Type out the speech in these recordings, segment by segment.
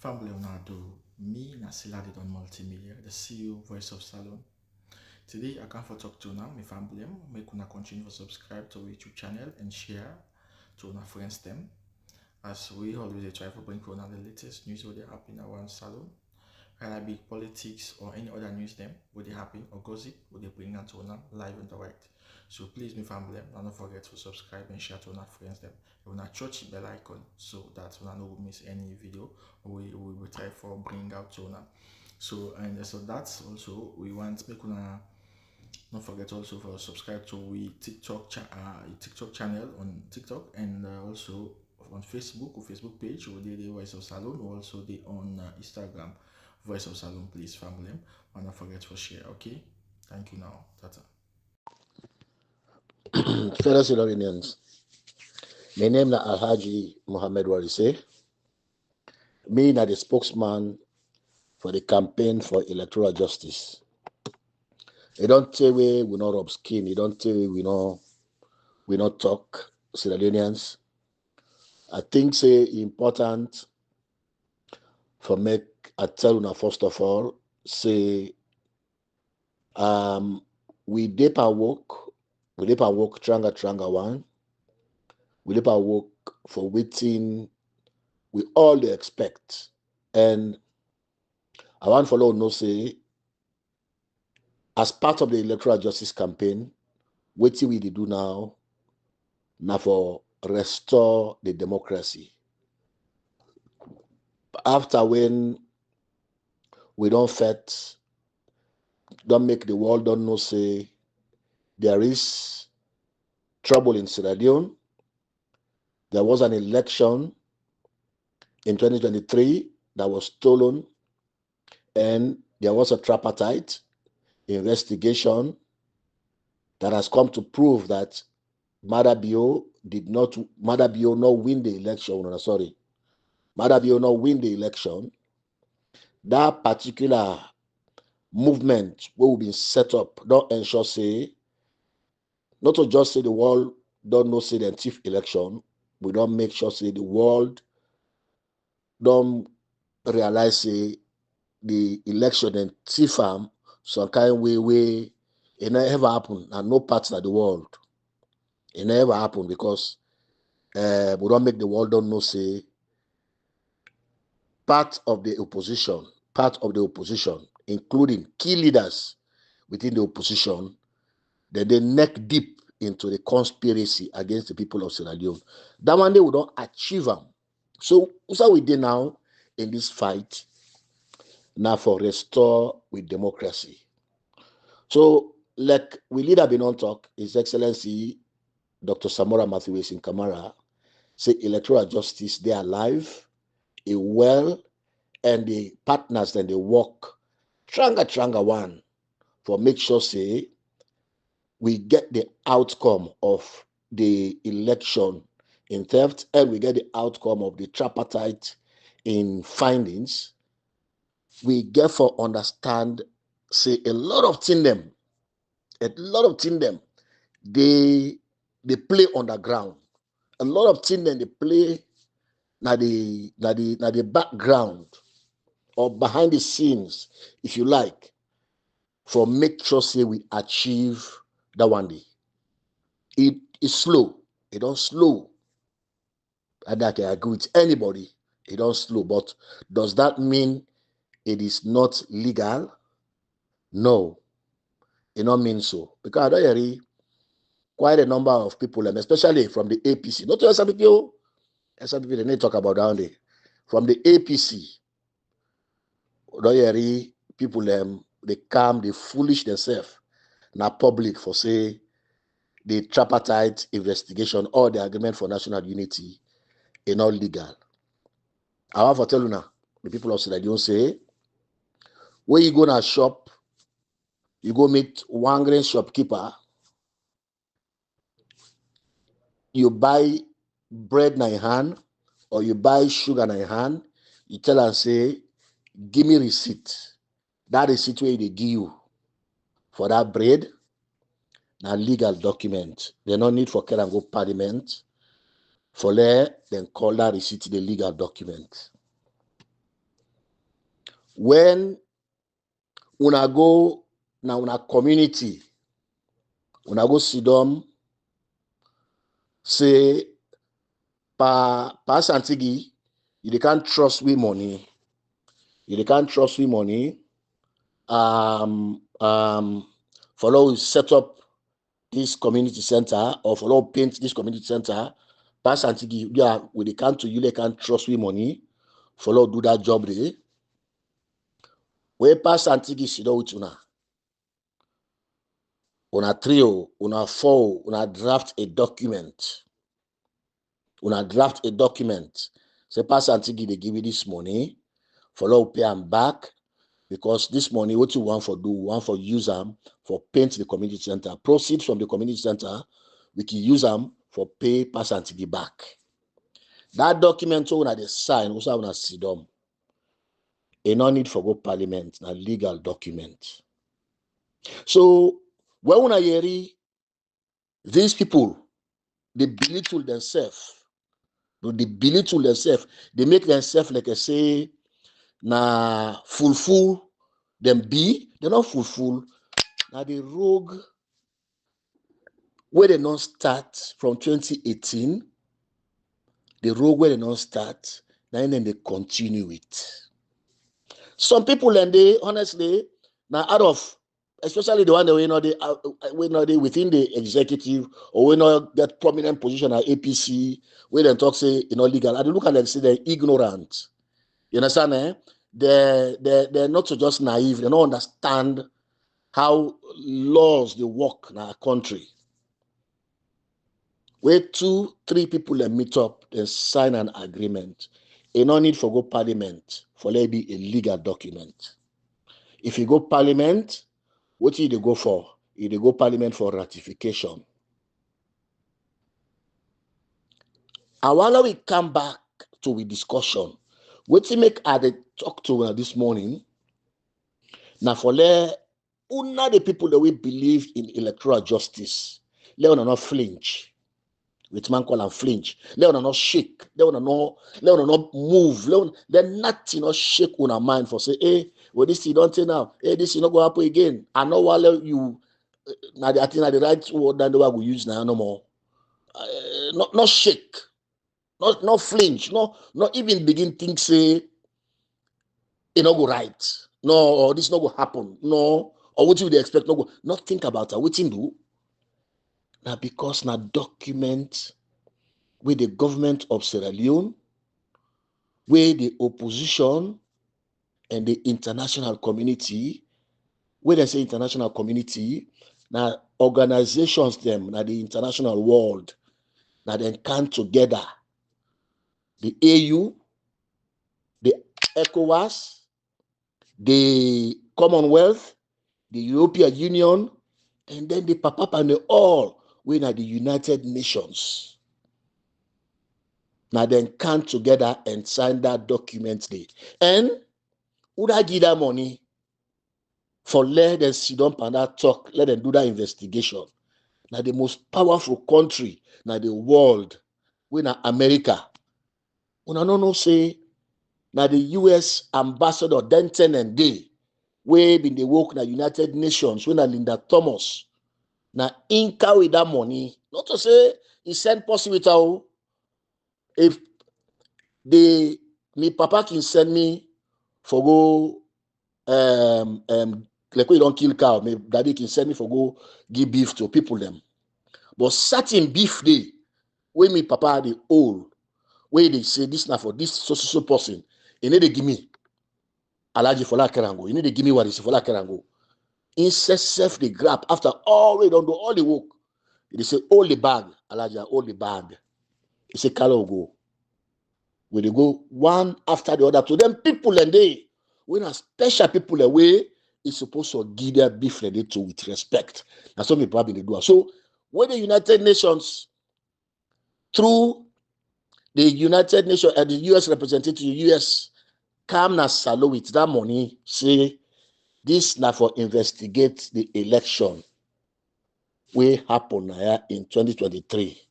Family Leonardo, me Nasiladi Don Multimedia, the CEO, Voice of Salon. Today I come for talk to now, my family, make una continue to subscribe to our YouTube channel and share to our friends them. As we always try to bring for the latest news what they happen around Salon, whether it be politics or any other news them, what they happen or gossip, what they bring out to live and direct. So please, my family, don't forget to subscribe and share to our friends them. You wanna touch the bell icon so that you don't miss any video we will try for bring out to now. So that's also we want make una don't forget also for subscribe to we TikTok channel on TikTok and also on Facebook or Facebook page or the Voice of Salon or also the on Instagram Voice of Salon, please family. And don't forget to share. Okay, thank you now. Tata. Fellow Salonians, my name is Alhaji Mohammed Warise. Me na the spokesman for the campaign for electoral justice. You don't tell we not rub skin. You don't tell we not talk Salonians. I think say important for make I tell you first of all say we dip our work. We dip our work tranga one. We dip our work for waiting we all they expect. And I want to follow no say as part of the electoral justice campaign, what we do now for restore the democracy. After when we don't make the world don't know say there is trouble in Sierra Leone. There was an election in 2023 that was stolen, and there was a tripartite investigation that has come to prove that MARAH did not win the election. Sorry, MARAH not win the election. That particular movement will be set up don't ensure say not to just say the world don't know say the chief election. We don't make sure say the world don't realize say the election and TFAM some kind way it never happen and no parts of the world. It never happen because we don't make the world don't know say part of the opposition, including key leaders within the opposition, that they neck deep into the conspiracy against the people of Sierra Leone. That one day we don't achieve them. So what we did now in this fight now for restore with democracy. So like we leader been on talk, His Excellency Dr. Samora Matthews in Kamara say electoral justice they are alive, well, and the partners then they work tranga one for make sure say we get the outcome of the election in theft and we get the outcome of the tripartite in findings. We get for understand say a lot of thing them they play on the ground. A lot of things then they play na the background or behind the scenes, if you like, for make sure say we achieve that one day. It is slow. It don't slow. And I can agree with anybody. It don't slow. But does that mean it is not legal? No. It don't mean so. Because I don't hear quite a number of people, especially from the APC. Not just some people they need to talk about down there. From the APC, don't hear people they calm, they foolish themselves. Now public for say the tripartite investigation or the agreement for national unity is not legal. I want to tell you now, the people of Sierra Leone say, when you go to a shop, you go meet one grain shopkeeper, you buy bread in hand or you buy sugar in hand, you tell and say, give me receipt. That receipt where they give you for that bread, now legal document. They no need for care and go parliament. For there, then call that receipt the legal document. when una go na una community, una go sit down, say pa Santigi, you can't trust we money. You can't trust we money. Follow set up this community center or follow paint this community center. Pass Antigi, yeah, we they can't to you, they can't trust we money. Follow do that job there. Where pass Antigi sit down with una. Una trio, una four, una draft a document. Una draft a document. Say pass Antigi, they give you this money. Follow pay them back. Because this money, what you want for do, want for use them for paint the community center. Proceeds from the community center, we can use them for pay pass Antigi back. That document so when they sign, also when I see them. A no need for go parliament, a legal document. So when I hear these people, they belittle themselves. They belittle themselves. They make themselves like I say, na full them be. They're not full. Now the rogue where they don't start from 2018, the road where they don't start, then they continue it. Some people and they honestly now out of especially the one that we know they within the executive or we not get prominent position at APC where they talk say legal. I look at them say they're ignorant. You understand? They're not so just naive. They don't understand how laws they work in our country. Where 2-3 people meet up and sign an agreement. A no need for go parliament for let be a legal document. If you go parliament, what do you go for? You go parliament for ratification. And while we come back to the discussion, what you make I talk to this morning, now for let una the people that we believe in electoral justice, let una not flinch. With man call and flinch. Let una not shake. Let una not move. Let nothing not shake una mind for say, hey, well, this thing don't say now. Hey, this thing not go happen again. I know while you I think the right word that we will use now no more. Not shake. Not flinch. Not even begin think say it not go right. No, or this not go happen. No, or what you would expect not go. Not think about it. What you do? Now because now document with the government of Sierra Leone, where the opposition and the international community, where they say international community, now organizations them, now the international world, now they come together. The AU, the ECOWAS, the Commonwealth, the European Union, and then the PAOPA and the all, where now the United Nations. Now then come together and sign that document there. And would I give that money for let them sit down and that talk, let them do that investigation? Now the most powerful country now the world, when America. When I don't know say now the US ambassador Denton and Day, where been they work na United Nations, when Linda Thomas, now inca with that money, not to say he sent possible without if me papa can send me for go like we don't kill cow, my daddy can send me for go give beef to people them. But certain beef day, when me papa the old, where they say this now for this so person, you need to give me Alaji for like Kerango, you need to give me what is for like Kerango. Instead self the grab after all we don't do all the work. They say all the bag, Alaji, all the bag. They say Kalo go. When they go one after the other to them people and they when a special people away is supposed to give their beef ready to with respect. That's what we probably do. So when the United Nations through the United Nations and the US representative, US come na salo with that money, say this now for investigate the election will happen in 2023.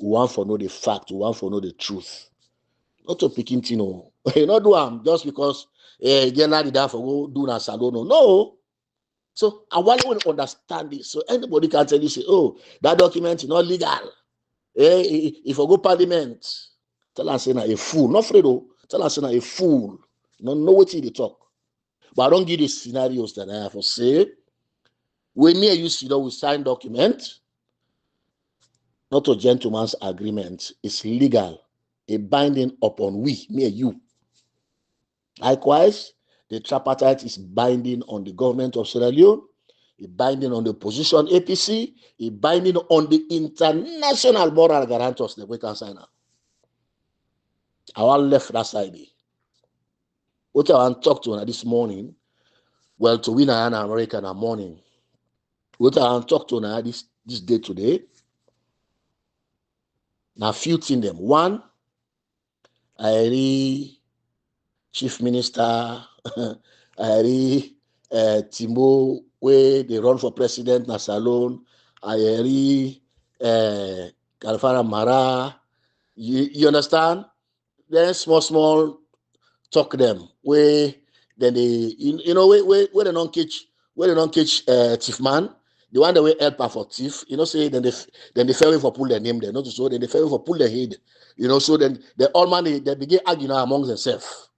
We want for know the fact, we want for know the truth. Not to picking You not do am just because generally that for go do na salon. No. So I want to understand this. So anybody can tell you, say, oh, that document is not legal. If I go parliament, tell us say na a fool. Not Fredo. Tell us say na a fool. No know what they talk. But I don't give the scenarios that I have to say. When me and you see that we sign document, not a gentleman's agreement. It's legal. A binding upon we, me and you. Likewise, the tripartite is binding on the government of Sierra Leone, it's binding on the opposition APC, it's binding on the international moral guarantors that we can sign up. I want left that side. What I want to talk to this morning, well, to win an American morning. What I want to talk to now this day today, now few things them. One, I read Chief Minister, I read TIMBO, where they run for president na salon, I read KELFA MARAH. You understand? Then small talk them where then they where they don't catch thief man, the one that will help for thief, say then they fail for pull their name there, not so then they fail for pull their head, so then the all man they begin arguing among themselves.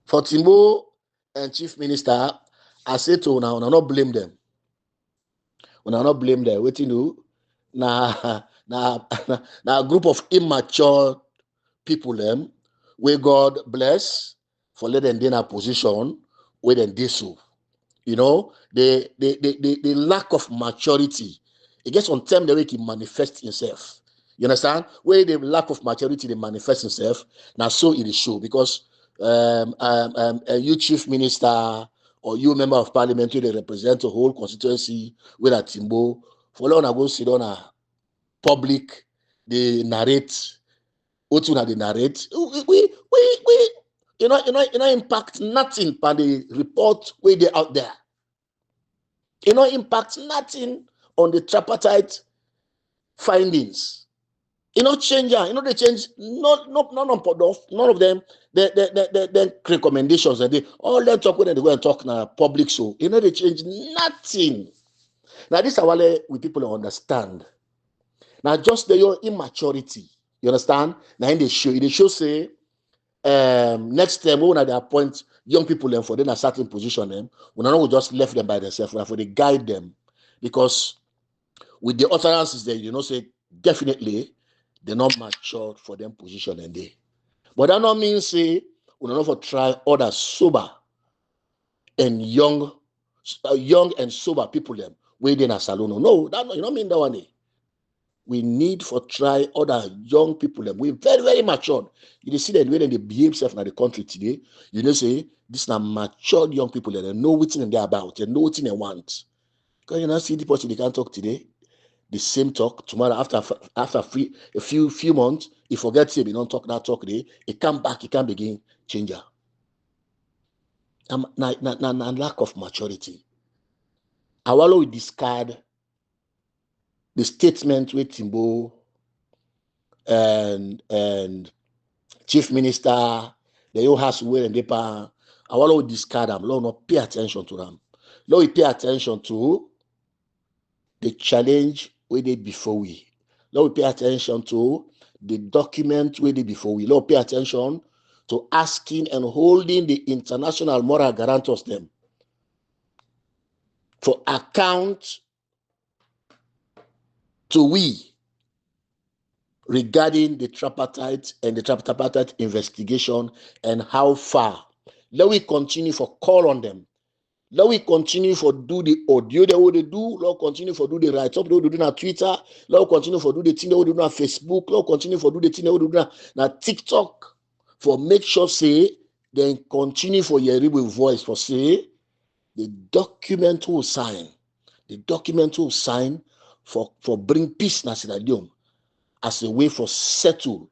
For TIMBO and Chief Minister, I say to now not blame them. When I not blame them, what you do? Now a group of immature people them where God bless for let them in a position where they do so. The lack of maturity. It gets on time the way it manifests himself. You understand? Where the lack of maturity they manifest himself, now so it is show because you chief minister or you member of parliament, they represent a whole constituency with a TIMBO. For long ago, sit on a public, they narrate. What they narrate? We impact nothing by the report where they out there. Impact nothing on the tripartite findings. Change. They change. None of them. The recommendations and they all them talk when they go and talk now public. So they change nothing. Now this is what we people understand. Now just your immaturity. You understand? Now in the show say next time when they appoint young people them for them a certain position them, we not just left them by themselves, for they guide them because with the utterances there, say definitely they're not matured for them position and they. But that not mean say we not for try other sober and young and sober people them waiting at salon. No, that you don't mean that one. We need for try other young people them. We're very, very matured. You see the way they behave self in the country today. Say this is matured young people that they know what they're about, they know what they want. Because see the person they can't talk today. The same talk tomorrow after a few months, he forgets him, he don't talk that talk today, he come back, he can begin changer. And lack of maturity. I will discard the statement with TIMBO and Chief Minister, the whole has will and depa. I will discard them. Lord, not pay attention to them. Lord, we pay attention to the challenge we did before we. Lord, we pay attention to the document we did before we. Lord, pay attention to asking and holding the international moral guarantors them for account to we regarding the tripartite and the tripartite investigation and how far. Let we continue for call on them. Let we continue for do the audio that we do. Let we continue for do the write up that we do on Twitter. Let we continue for do the thing that we do on Facebook. Let we continue for do the thing that we do on TikTok. For make sure say then continue for your rebel voice for say the document will sign. The document will sign for bring peace na Sierra Leone as a way for settle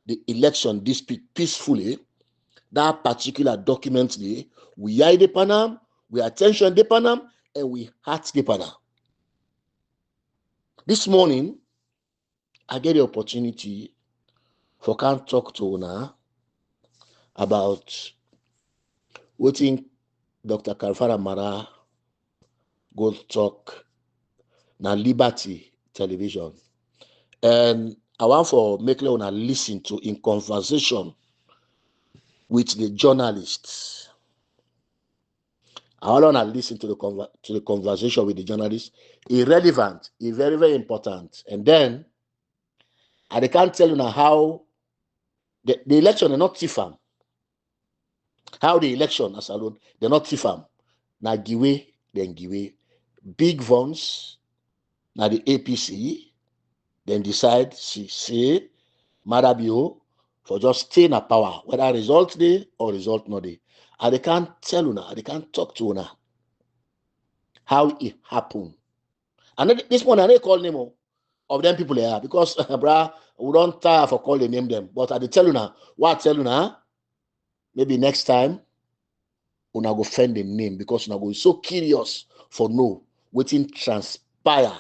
the election dispute peacefully. That particular document we eye the panam, we attention the panam, and we heart the panam. This morning, I get the opportunity for can talk to Una about wetin Dr. Kalfara MARAH go talk na Liberty Television. And I want for make una listen to in conversation with the journalists. I want una listen to the conversation with the journalists. Irrelevant, very, very important. And then I can't tell you now how the election is not TIFAM. How the election as alone, they're not TIFAM. Now give then give big ones, now the APC, then decide, say, Marabio, for just staying at power, whether result day or result not day. And they can't tell you now, they can't talk to you now how it happened. And this one, I don't call name of them people here because, brah, we don't tire for calling name them. But I tell you now, what I tell you now, maybe next time, una go find the name because una go be so curious for know wetin transpire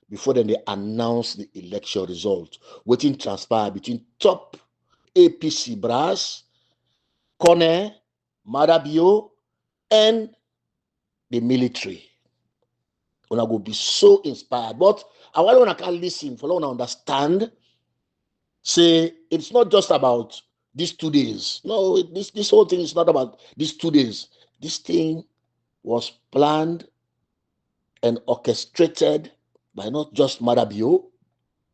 before then they announce the election result. Wetin transpire between top APC brass, CONTEH, Marabio, and the military. Una go be so inspired. But I want una can listen for una understand. Say it's not just about these 2 days. No, this whole thing is not about these 2 days. This thing was planned and orchestrated by not just Marabio,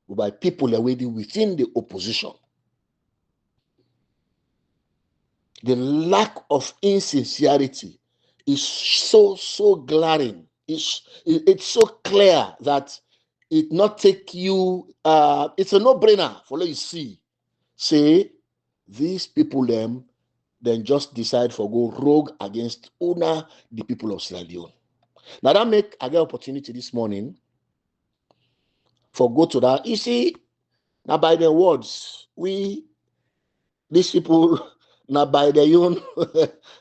but by people already within the opposition. The lack of insincerity is so glaring. It's so clear that it not take you, it's a no-brainer for let you see. Say, these people then just decide for go rogue against una, the people of Sierra Leone. Now that make I get opportunity this morning for go to that. You see, now by the words, these people, now by their own,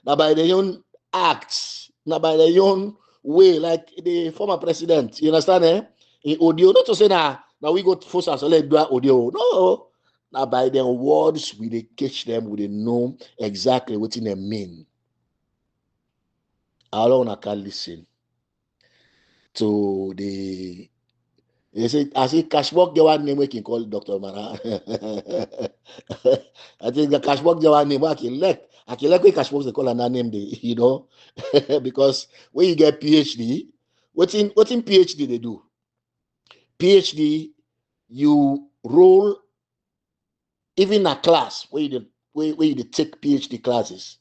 now by their own acts, now by their own way, like the former president, you understand, in audio, not to say now we go to force us to let do audio. No, now by their words, we they catch them, we they know exactly what they mean. How long I can listen to the. They say, I see Cashbox, the one name we can call Dr. MARAH. I think the Cashbox, the one name I can like Cashbox, they call another name, you know, because when you get PhD, what in PhD they do? PhD, you roll even a class where you take PhD classes.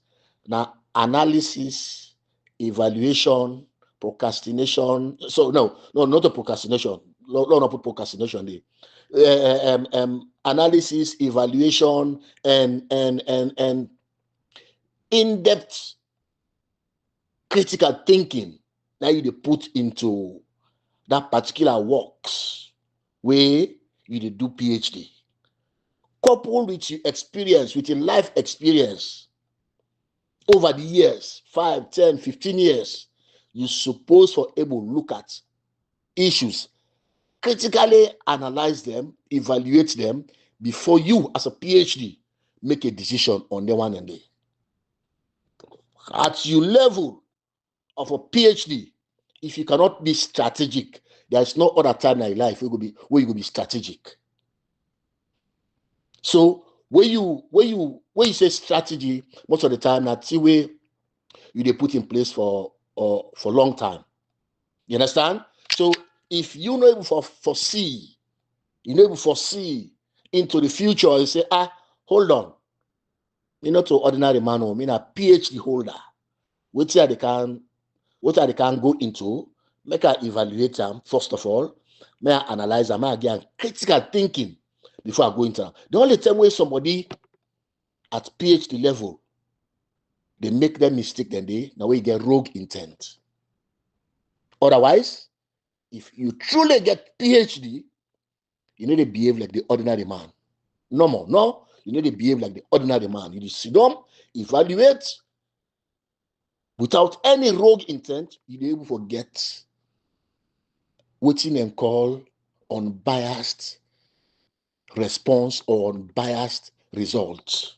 Now, analysis, evaluation, procrastination. So no, not a procrastination. Not put procrastination there. Analysis, evaluation, and in-depth critical thinking that you put into that particular works where you do PhD. Coupled with your experience, with your life experience over the years, 5, 10, 15 years, you're supposed for able to look at issues, critically analyze them, evaluate them before you, as a PhD, make a decision on the one and day. At your level of a PhD, if you cannot be strategic, there is no other time in your life where you will be strategic. So when you say strategy, most of the time that's the way you put in place for long time. You understand? So if you know able foresee, into the future, you say, hold on. Me not to ordinary man, I mean a PhD holder. What they can go into, make I evaluate them first of all, may I analyze them, may I get critical thinking before I go into them. The only time where somebody at PhD level, they make that mistake, then now we get rogue intent. Otherwise, if you truly get PhD, you need to behave like the ordinary man. No more. No, you need to behave like the ordinary man. You need to sit down, evaluate without any rogue intent. You need to forget what you can call unbiased response or unbiased results.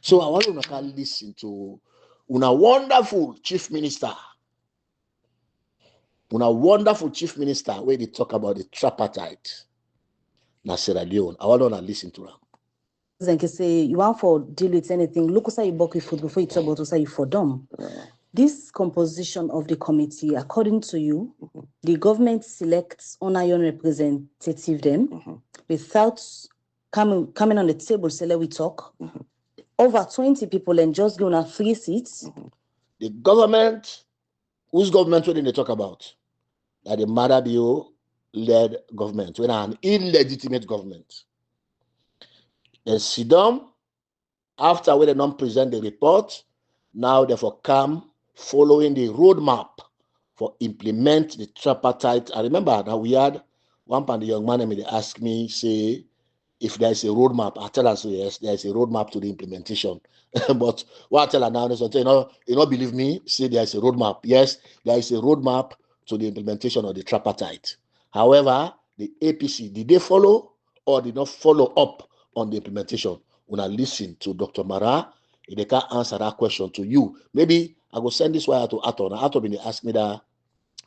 So I want to listen to una wonderful chief minister. Una wonderful chief minister where they talk about the tripartite. Na Sierra Leone. I want to listen to them. Then you say you want for deal with anything. Look how you book with food before you talk about to say you for dumb. This composition of the committee, according to you, the government selects on your representative them without coming on the table, say let we talk. Over 20 people and just going to 3 seats. The government, whose government when they talk about? That the MARAH led government, when an illegitimate government. Then sit down, after when they don't present the report, now therefore come following the roadmap for implement the tripartite. I remember that we had one part the young man they asked me, say, if there is a roadmap. I tell us yes, there is a roadmap to the implementation. But what I tell her now is, you know, believe me, say there is a roadmap. Yes, there is a roadmap to the implementation of the tripartite. However, the APC, did they follow or did not follow up on the implementation? When I listen to Dr. MARAH, if they can't answer that question to you, maybe I will send this wire to Aton. Aton will ask me that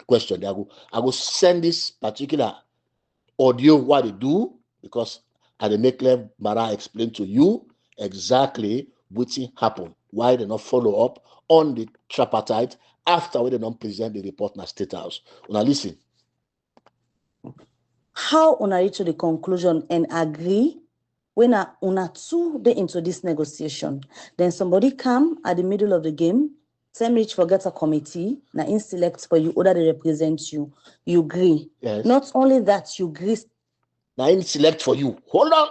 question. I will send this particular audio what they do, because I will make MARAH explain to you exactly what happened, why they not follow up on the tripartite after we they don't present the report in the State House. Now listen. How una reach to the conclusion and agree when una two day into this negotiation, then somebody come at the middle of the game, same reach forget a committee, na in select for you, order they represent you, you agree. Yes. Not only that, you agree. Now in select for you. Hold on.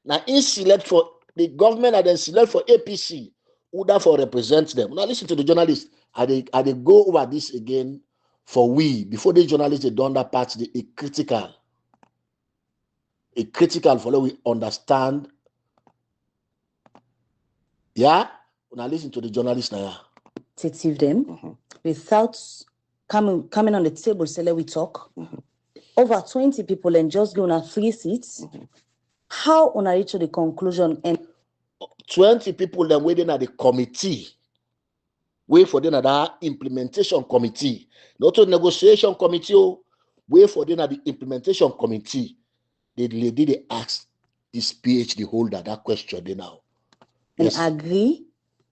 Now in select for the government and then select for APC, order for represent them. Now listen to the journalists. I they go over this again for we before the journalists they done that part, a critical for that we understand. Yeah? Now listen to the journalists now. Them without coming on the table, say let we talk. Over 20 people and just going to 3 seats. How una reach to the conclusion and 20 people then waiting at the committee. Wait for them at that implementation committee. Not a negotiation committee. Wait for them at the implementation committee. The lady they asked this PhD holder that question they now. And yes. Agree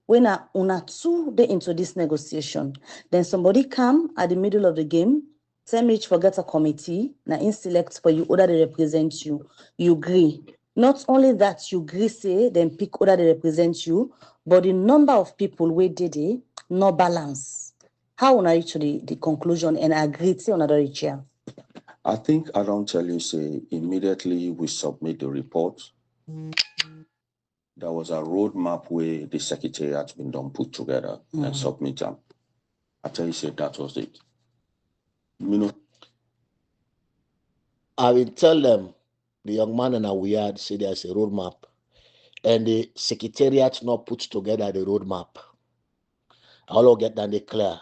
when una two day into this negotiation, then somebody come at the middle of the game, same reach forget a committee, na in select for you, order they represent you, you agree. Not only that, you agree, say, then pick order they represent you, but the number of people we did it, no balance. How una reach to the conclusion and agree to another chair? I think I don't tell you, say, immediately we submit the report. There was a roadmap where the secretariat been done put together and submit them. I tell you, say that was it. You know, I will tell them, the young man and we had say there's a roadmap, and the secretariat not put together the roadmap. I will get that they clear.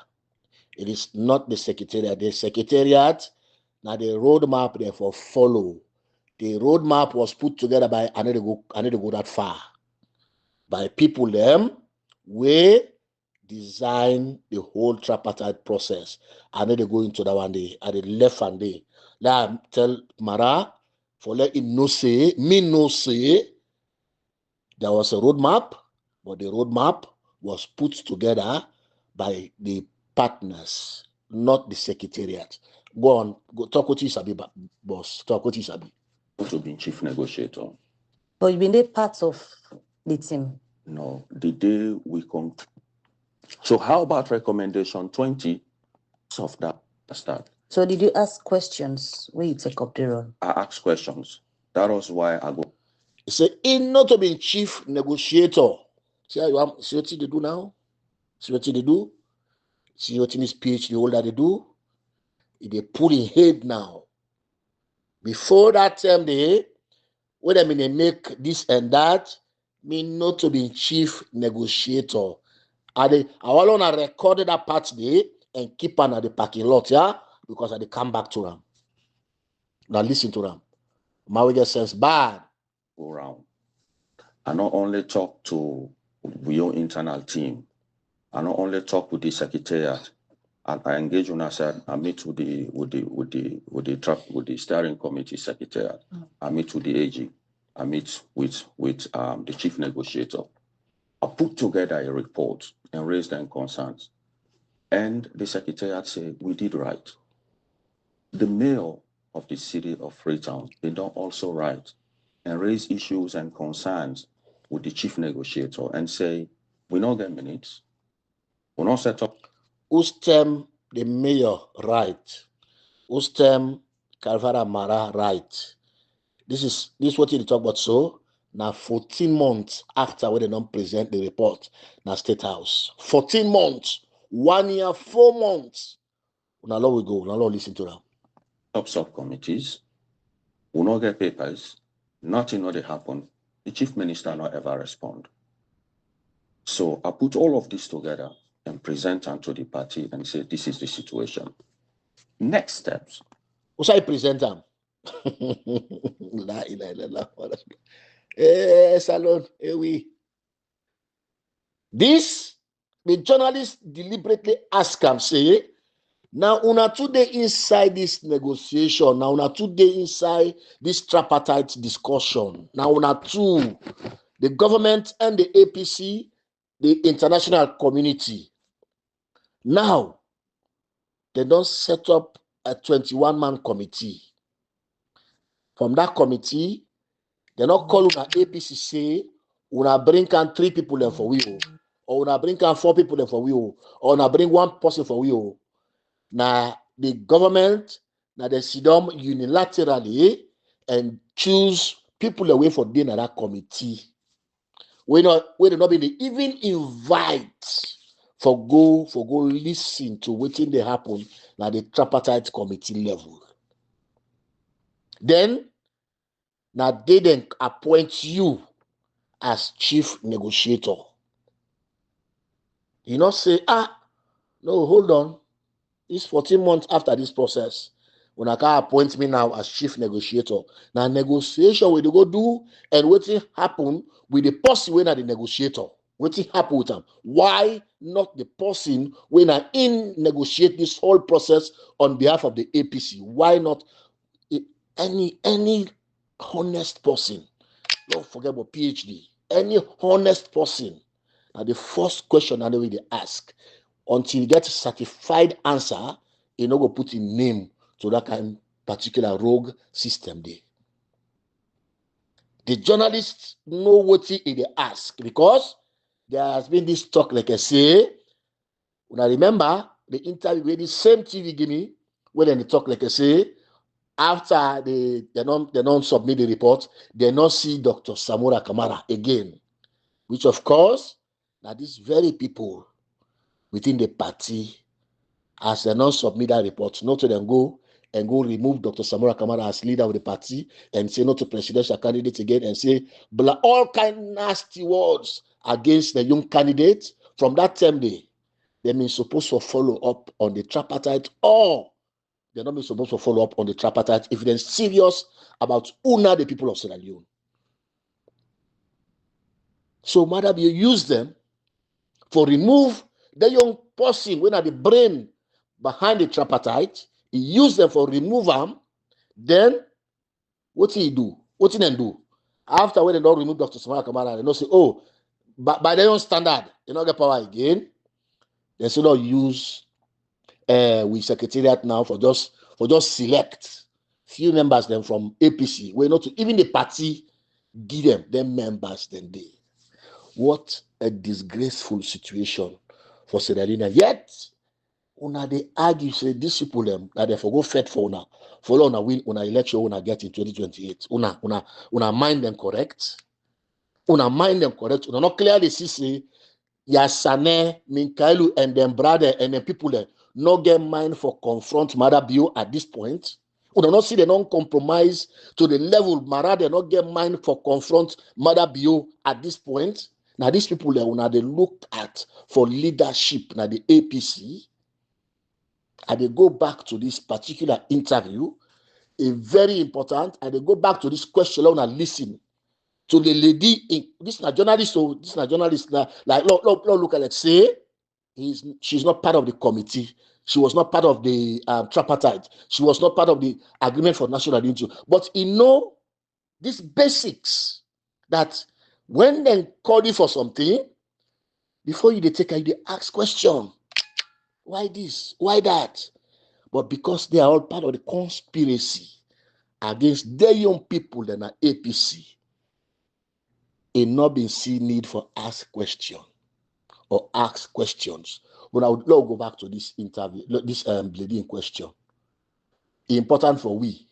It is not the secretariat. The secretariat, now the roadmap therefore follow. The roadmap was put together by I need to go that far. By people them we design the whole tripartite process. I need to go into that one day at the left hand day. Now tell MARAH for let him know say, me no say there was a roadmap, but the roadmap was put together by the partners, not the secretariat. Go on, go talk what you sabi, boss. Talk what you sabi. to be chief negotiator. But you've been there part of the team. No, the day we come. So how about recommendation 20 of that start? So did you ask questions when you take up the role? I asked questions. That was why I go. He said, in not to be chief negotiator. See how you want, see what they do now? See what they do? See what in his PhD holder they do? They pull in head now. Before that time, they when I mean they make this and that, mean not to be chief negotiator. I want to record that part there and keep on at the parking lot, yeah? Because I come back to them. Now listen to them. My way sense bad. Go round. I not only talk to your internal team, I not only talk with the secretariat. I engage when I said I meet with the steering committee secretariat. I meet with the AG. I meet with the chief negotiator. I put together a report and raise their concerns. And the secretariat say we did right. The mayor of the city of Freetown, they don't also write and raise issues and concerns with the chief negotiator and say, we not get minutes. We not set up. Ustem the mayor right. Ustem Calvara MARAH right. This is what you talk about. So now 14 months after when they don't present the report now State House. 14 months, 1 year, 4 months. Now we go. Now listen to them. Subcommittees, we not get papers, nothing not happen. The chief minister not ever respond. So I put all of this together and present them to the party and say, this is the situation. Next steps. What's I present them? Salon, oui. This, the journalist deliberately ask him, say, now una today inside this negotiation, now una today inside this tripartite discussion, now una two, the government and the APC, the international community. Now, they don't set up a 21-man committee. From that committee, they not call una APC say, una bring can 3 people then for we, or una bring can 4 people then for we, or una bring 1 person for we. Now, the government, now they sit down unilaterally and choose people away for dinner in that committee. We do not be even invite for go listen to what they happen at the tripartite committee level. Then, now they then appoint you as chief negotiator. You not say, no, hold on. It's 14 months after this process. When I can appoint me now as chief negotiator. Now negotiation will go do and what happen with the person when I the negotiator. What happen with them? Why not the person when I negotiate this whole process on behalf of the APC? Why not any honest person? Don't forget about PhD. Any honest person. Now the first question I know they ask. Until you get a certified answer, you know go put in name to that kind of particular rogue system there. The journalists know what they ask because there has been this talk, like I say. When I remember the interview with the same TV Guinea, when they talk, like I say, after they don't submit the report, they not see Dr. Samura Kamara again, which of course, now these very people within the party, as they not submit that report, not to them go remove Dr. Samura Kamara as leader of the party and say no to presidential candidate again and say all kind of nasty words against the young candidate. From that time they mean supposed to follow up on the tripartite, or they're not supposed to follow up on the tripartite if they're serious about una the people of Sierra Leone. So Madam, you use them for remove the young person when at the brain behind the tripartite. He use them for remove them. Then what he do? What he then do? After when they don't remove Dr. Samara Kamara, they don't say, oh, but by their own standard, they don't get power again. They still not use with secretariat now for just select few members then from APC. We're not to even the party give them members then they. What a disgraceful situation for Sierra Leone. Yet, una they argue say these people them that they forgo fed for una win una election una get in 2028. Una mind them correct. Una mind them correct. Una not clearly see say Yasane, Minkailu, and them brother and them people there no get mind for confront MARAH Bio at this point. Una not see they don't compromise to the level MARAH they not get mind for confront MARAH Bio at this point. Now these people there una they look at for leadership now the APC. And they go back to this particular interview, a very important, and they go back to this question and listen. to the lady in this na journalist, so this na journalist na like look at it, say she's not part of the committee. She was not part of the tripartite. She was not part of the agreement for national unity. But you know these basics that when they call you for something, before you they take you they ask question. Why this? Why that? But because they are all part of the conspiracy against their young people that are APC, it not been seen need for ask question or ask questions. But I would love to go back to this interview, this lady in question. Important for we.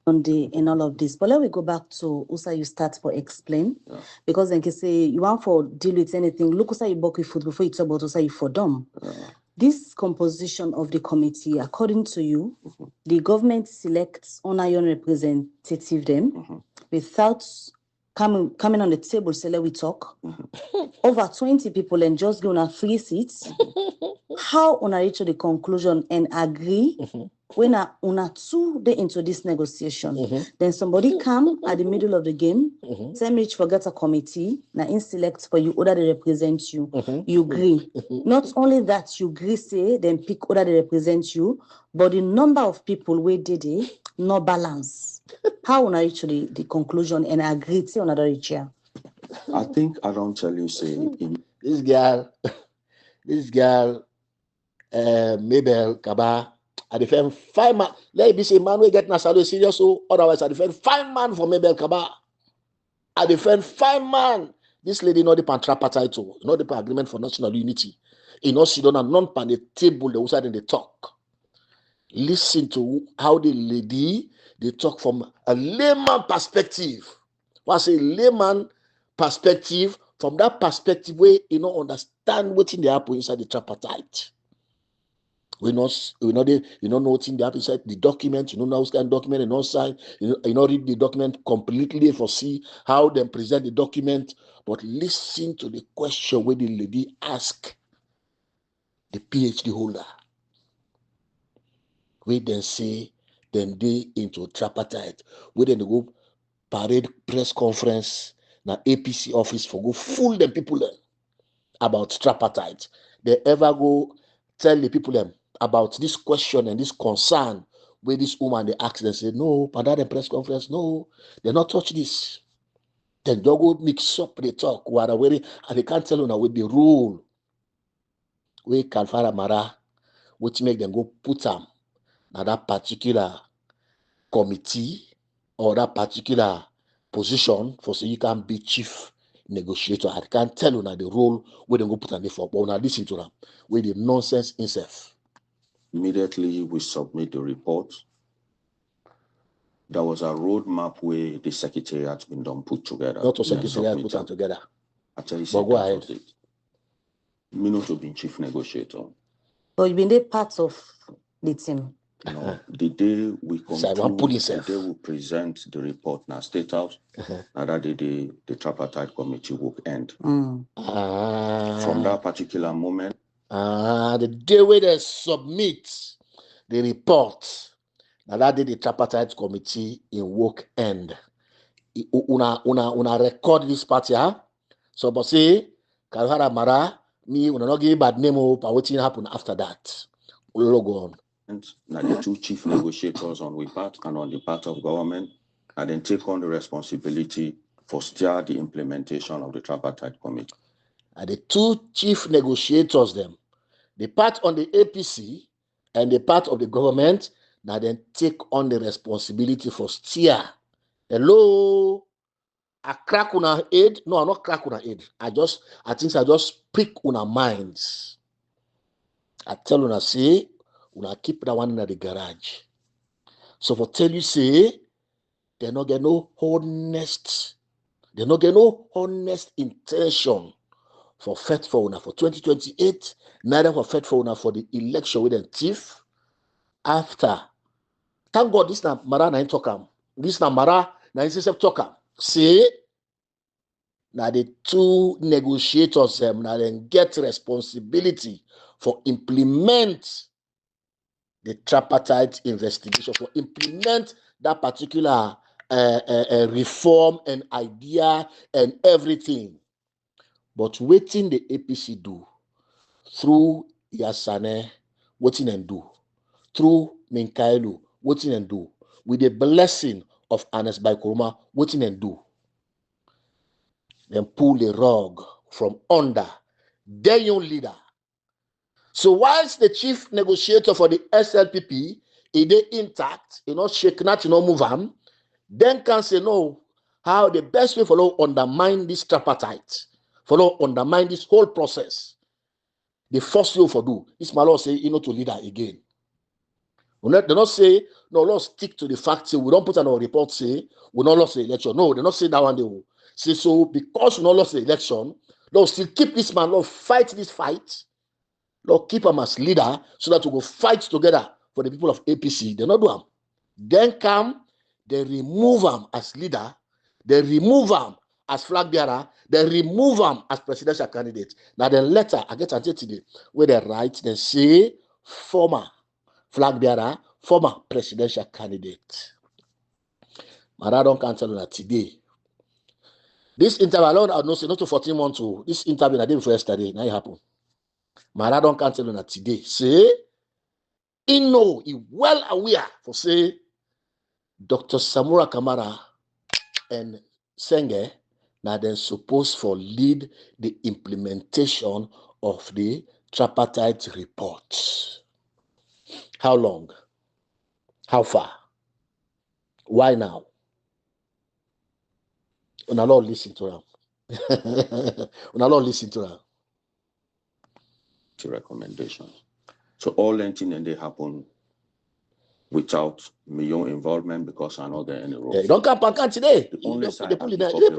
In all of this, but let me go back to Usa. You start for explain, because then can say you want for deal with anything. Look, Usa you book with food before you talk about Usa you for dumb. This composition of the committee, according to you, the government selects on iron representative them without coming on the table. Say let we talk. Over 20 people and just go on 3 seats. How on reach to the conclusion and agree? When una two they into this negotiation, then somebody come at the middle of the game, tell me forget a committee, now in select for you order they represent you. You agree. Not only that you agree, say then pick order they represent you, but the number of people where did it no balance. How una reach to the conclusion and agree to another chair? I think I don't tell you say this girl, Mabel Kaba. I defend 5 man. Let me say man we get Nasalo serious, so otherwise I defend 5 man for Mabel Kaba. I defend 5 man. This lady not the tripartite, not the agreement for national unity. You know, she don't have none pan the table, the outside and they talk. Listen to how the lady they talk from a layman perspective. When I say layman perspective, from that perspective where you know understand what's in the happen inside the tripartite. We know what's in the app inside the document, you know kind of document and not sign, you know read the document completely for see how they present the document, but listen to the question where the lady ask the PhD holder. We then say then they into tripartite, we then go parade press conference na APC office for go fool them people them about tripartite. They ever go tell the people them about this question and this concern where this woman they ask them say no, but that the press conference no, they not touch this. Then they go mix up the talk and they can't tell you now with the rule where KELFA MARAH which make them go put them na that particular committee or that particular position for so you can be chief negotiator. I can't tell you now the role where they go put on the for, but now listen to them with the nonsense itself. Immediately we submit the report. There was a roadmap where the secretariat been done put together. Not a secretariat put them together. Actually, but go ahead. Me not to be chief negotiator. But you've been there part of the team. No, the day we conclude, the day we present the report now State House, now that the tripartite committee will end. From that particular moment. The day where they submit the report, now that day the tripartite committee in work end. Una record this part here. So but say KELFA MARAH, me una not give bad name up what happen after that. We'll go on. Now the 2 chief negotiators on we part and on the part of government, and then take on the responsibility for steer the implementation of the tripartite committee. And the 2 chief negotiators them, the part on the APC and the part of the government, now then take on the responsibility for steer. Hello, I crack una head. No, I not crack una head. I think I just prick una minds. I tell una say, una keep that one in the garage. So for tell you say, they not get no honest intention for fight for una for 2028, neither for fight for una for the election with the thief after. Thank God this na MARAH na talk am. This na MARAH Now, it's a talker. Say, now the two negotiators now then get responsibility for implement the tripartite investigation, for implement that particular reform and idea and everything. But waiting the APC do through Yasane, waiting and do through Minkailu, waiting and do with the blessing of Anas Baikoroma, waiting and do. Then pull the rug from under their young leader. So whilst the chief negotiator for the SLPP is intact, shake not, move on, then can say no, how the best way for undermine this tripartite, for undermine this whole process. The first way for do, this my Lord say, to leader again. They not say, no, let's stick to the fact, say, we don't put on our report, say, we not lost the election. No, they not say that one, they will say, so because we not lost the election, Lord still keep this man, Lord fight this fight, Lord keep him as leader, so that we go fight together for the people of APC. They not do him. Then come, they remove him as leader, they remove him as flag bearer, they remove him as presidential candidate. Now the letter, I get until today, where they write, they say, former flag bearer, former presidential candidate. MARAH don't cancel that today. This interview alone, I know, say not to 14 months old. This interview I did before yesterday, now it happened. MARAH don't cancel that today. Say, he well aware for say, Dr. Samura Kamara and Senge, now they're supposed for lead the implementation of the tripartite report. How long? How far? Why now? Una Lord listen to them. Una Lord listen to them. To recommendations. So all anything and they happen without my own involvement because I know there any role. Yeah, you don't come today. The only side they pull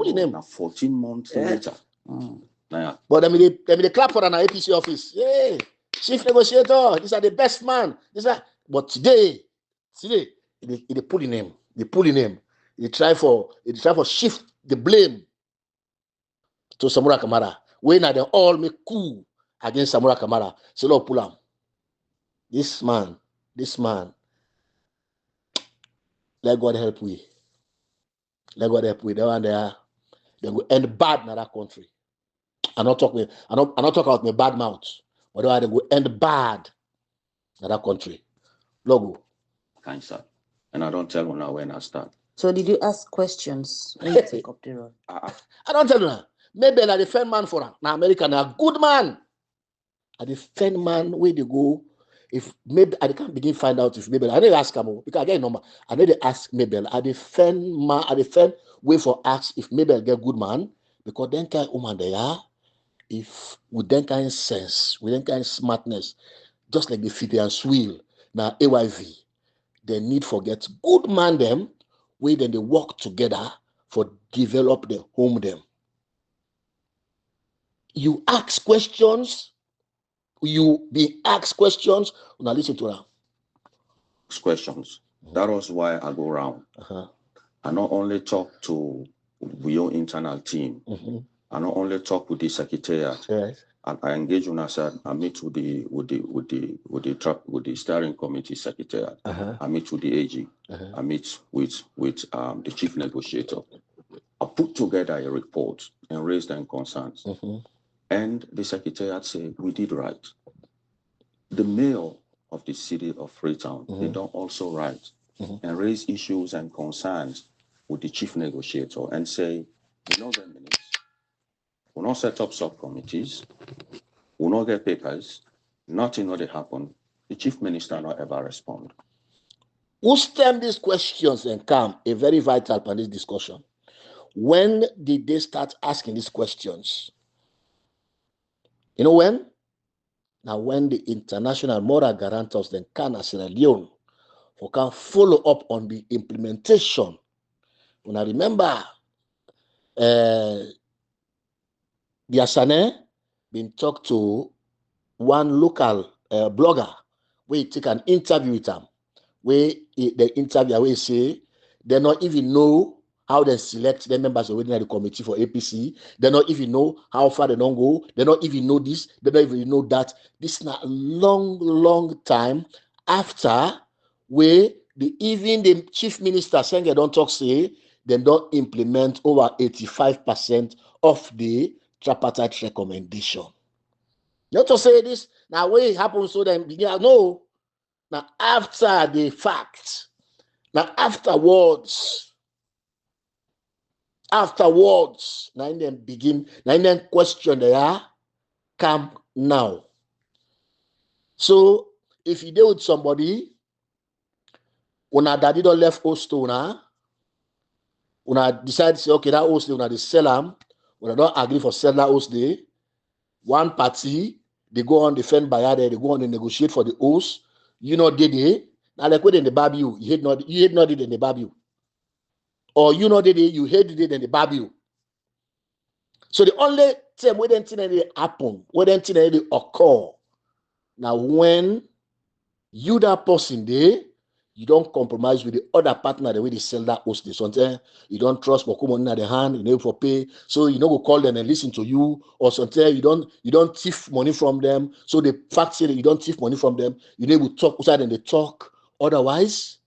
in them. Now 14 months later. Nah. But they clap for an APC office. Yeah, chief negotiator. These are the best man. But today, they pull in him. They pull in him. They try for shift the blame to Samura Kamara. When they all make coup against Samura Kamara, so Lord pull him. This man, let God help we. Let God help we. They go end bad in that country. I not talk about my bad mouth. But they go end bad in that country. Logo. Kind sir. And I don't tell you now when I start. So did you ask questions when you take up the road? I don't tell you now. Maybe I defend man for now. American, a good man. I defend man where they go. If maybe I can't begin find out if maybe I need to ask him because I get number. I need to ask Mabel. I defend way for ask if Mabel get good man because then kind woman they are. If with then kind sense, with then kind smartness, just like the fit and swill now AYV, they need forget good man them where then they work together for develop the home them. You ask questions. You be asked questions. Now listen to them. Questions. That was why I go around. I not only talk to your internal team. I not only talk with the secretariat. Yes. I engage when I said I meet with the steering committee secretariat. I meet with the AG. I meet with the chief negotiator. I put together a report and raise them concerns. And the secretariat said, we did right. The mayor of the city of Freetown, they don't also write and raise issues and concerns with the chief negotiator and say, we don't get minutes, we'll not set up subcommittees, we'll not get papers, nothing will happen. The chief minister not ever respond. Who stem these questions and come a very vital part of this discussion? When did they start asking these questions? You know when? Now, when the international moral guarantors then can Sierra Leone for can follow up on the implementation. When I remember, the Asane been talked to one local blogger where he take an interview with him, where the interviewer will say they not even know how they select the members of the committee for APC. They not even know how far they don't go. They not even know this. They don't even know that. This is a long time after where even the chief minister Senge don't talk say they don't implement over 85% of the tripartite recommendation. Not to say this now where it happens so then begin no. Now after the fact, now afterwards, now then begin, now then question they are come now. So if you deal with somebody, when a daddy don't left host owner, when I decide to say okay, that host day when I sell them, when I don't agree for sell that host day, one party they go on defend buyer there, they go on and negotiate for the host. You know did it. Now like when in the barbecue, you hate not it in the barbecue. Or you know did it, you hate it in the barbecue. So the only time where anything happen, where anything occur, now when you that person there, you don't compromise with the other partner the way they sell that host. Sometimes you don't trust for money in the hand, you know for pay. So you know go call them and listen to you, or sometimes you don't thief money from them. So the fact say that you don't thief money from them, you know to talk outside and they talk. Otherwise,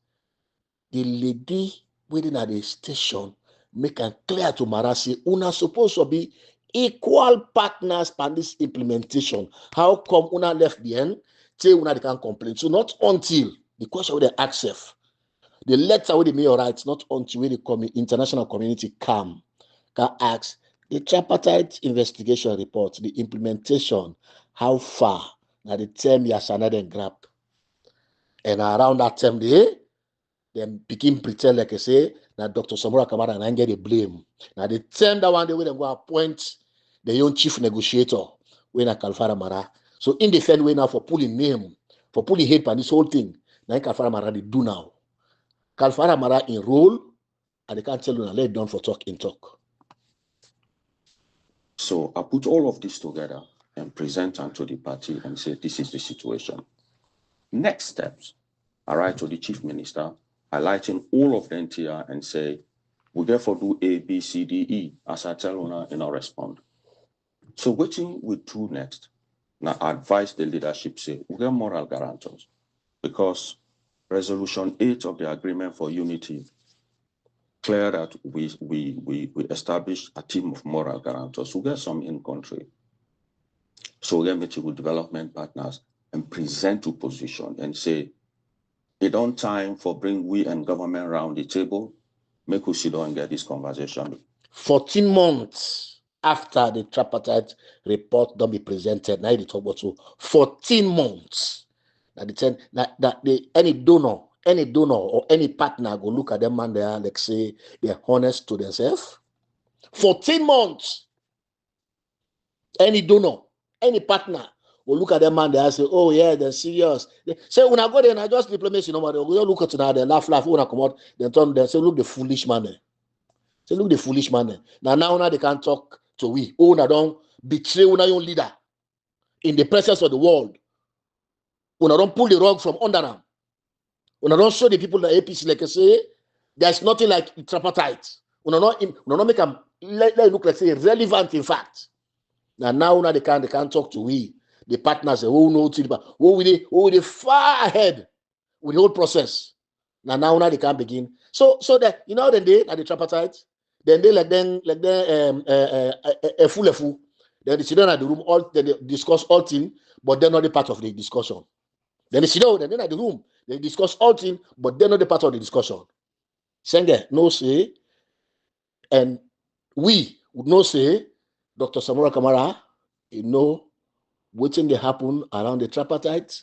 the lady waiting at the station make it clear to MARAH say una supposed to be equal partners for this implementation. How come una left the end? Say una they can't complain. So not until the question where they accept the letter where they may write, not until where the international community come can ask the tripartite investigation report, the implementation, how far now the term Yasana grab. And around that time they then begin pretend like I say that Dr. Samora Kamara and I get the blame. Now the time that one day we then go appoint the own chief negotiator when I Kalfara MARAH. So in the same way now for pulling name, for pulling head on this whole thing, now Kalfara MARAH they do now. Kalfara MARAH enroll and they can't tell you now let it done for talk in talk. So I put all of this together and present unto the party and say this is the situation. Next steps, I write to the chief minister, highlighting all of the NTR and say, we therefore do A, B, C, D, E, as I tell you in our respond. So what we do next, now I advise the leadership say, we get moral guarantors, because resolution 8 of the agreement for unity clear that we establish a team of moral guarantors. We get some in country. So we get meeting with development partners and present to position and say, it on time for bring we and government around the table, make we sit down and get this conversation. 14 months after the tripartite report don't be presented, now they talk about so 14 months. Any donor or any partner go look at them and they are like say they're honest to themselves. 14 months. Any donor, any partner will look at them and they say, oh yeah, they're serious. They say when I go there and I just diplomacy, no matter we look at now, they laugh, when I come out, then turn they say, look the foolish man. Say, look the foolish man. Now they can't talk to we. Oh, now don't betray your own leader in the presence of the world. When I don't pull the rug from under them. When I don't show the people the APC, like I say, there's nothing like tripartite. When I don't make them let it look like say relevant in fact. Now they can't talk to we. The partners, who know who they far ahead with the whole process. Now they can't begin. So that you know then they at the tripartite, then they a fool. Then they sit down at the room, then they discuss all things, but they're not the part of the discussion. Then they sit down, then at the room, they discuss all things, but they're not the part of the discussion. Senge, no say, and we would no say, Dr. Samora Kamara, you know, waiting they happen around the tripartite.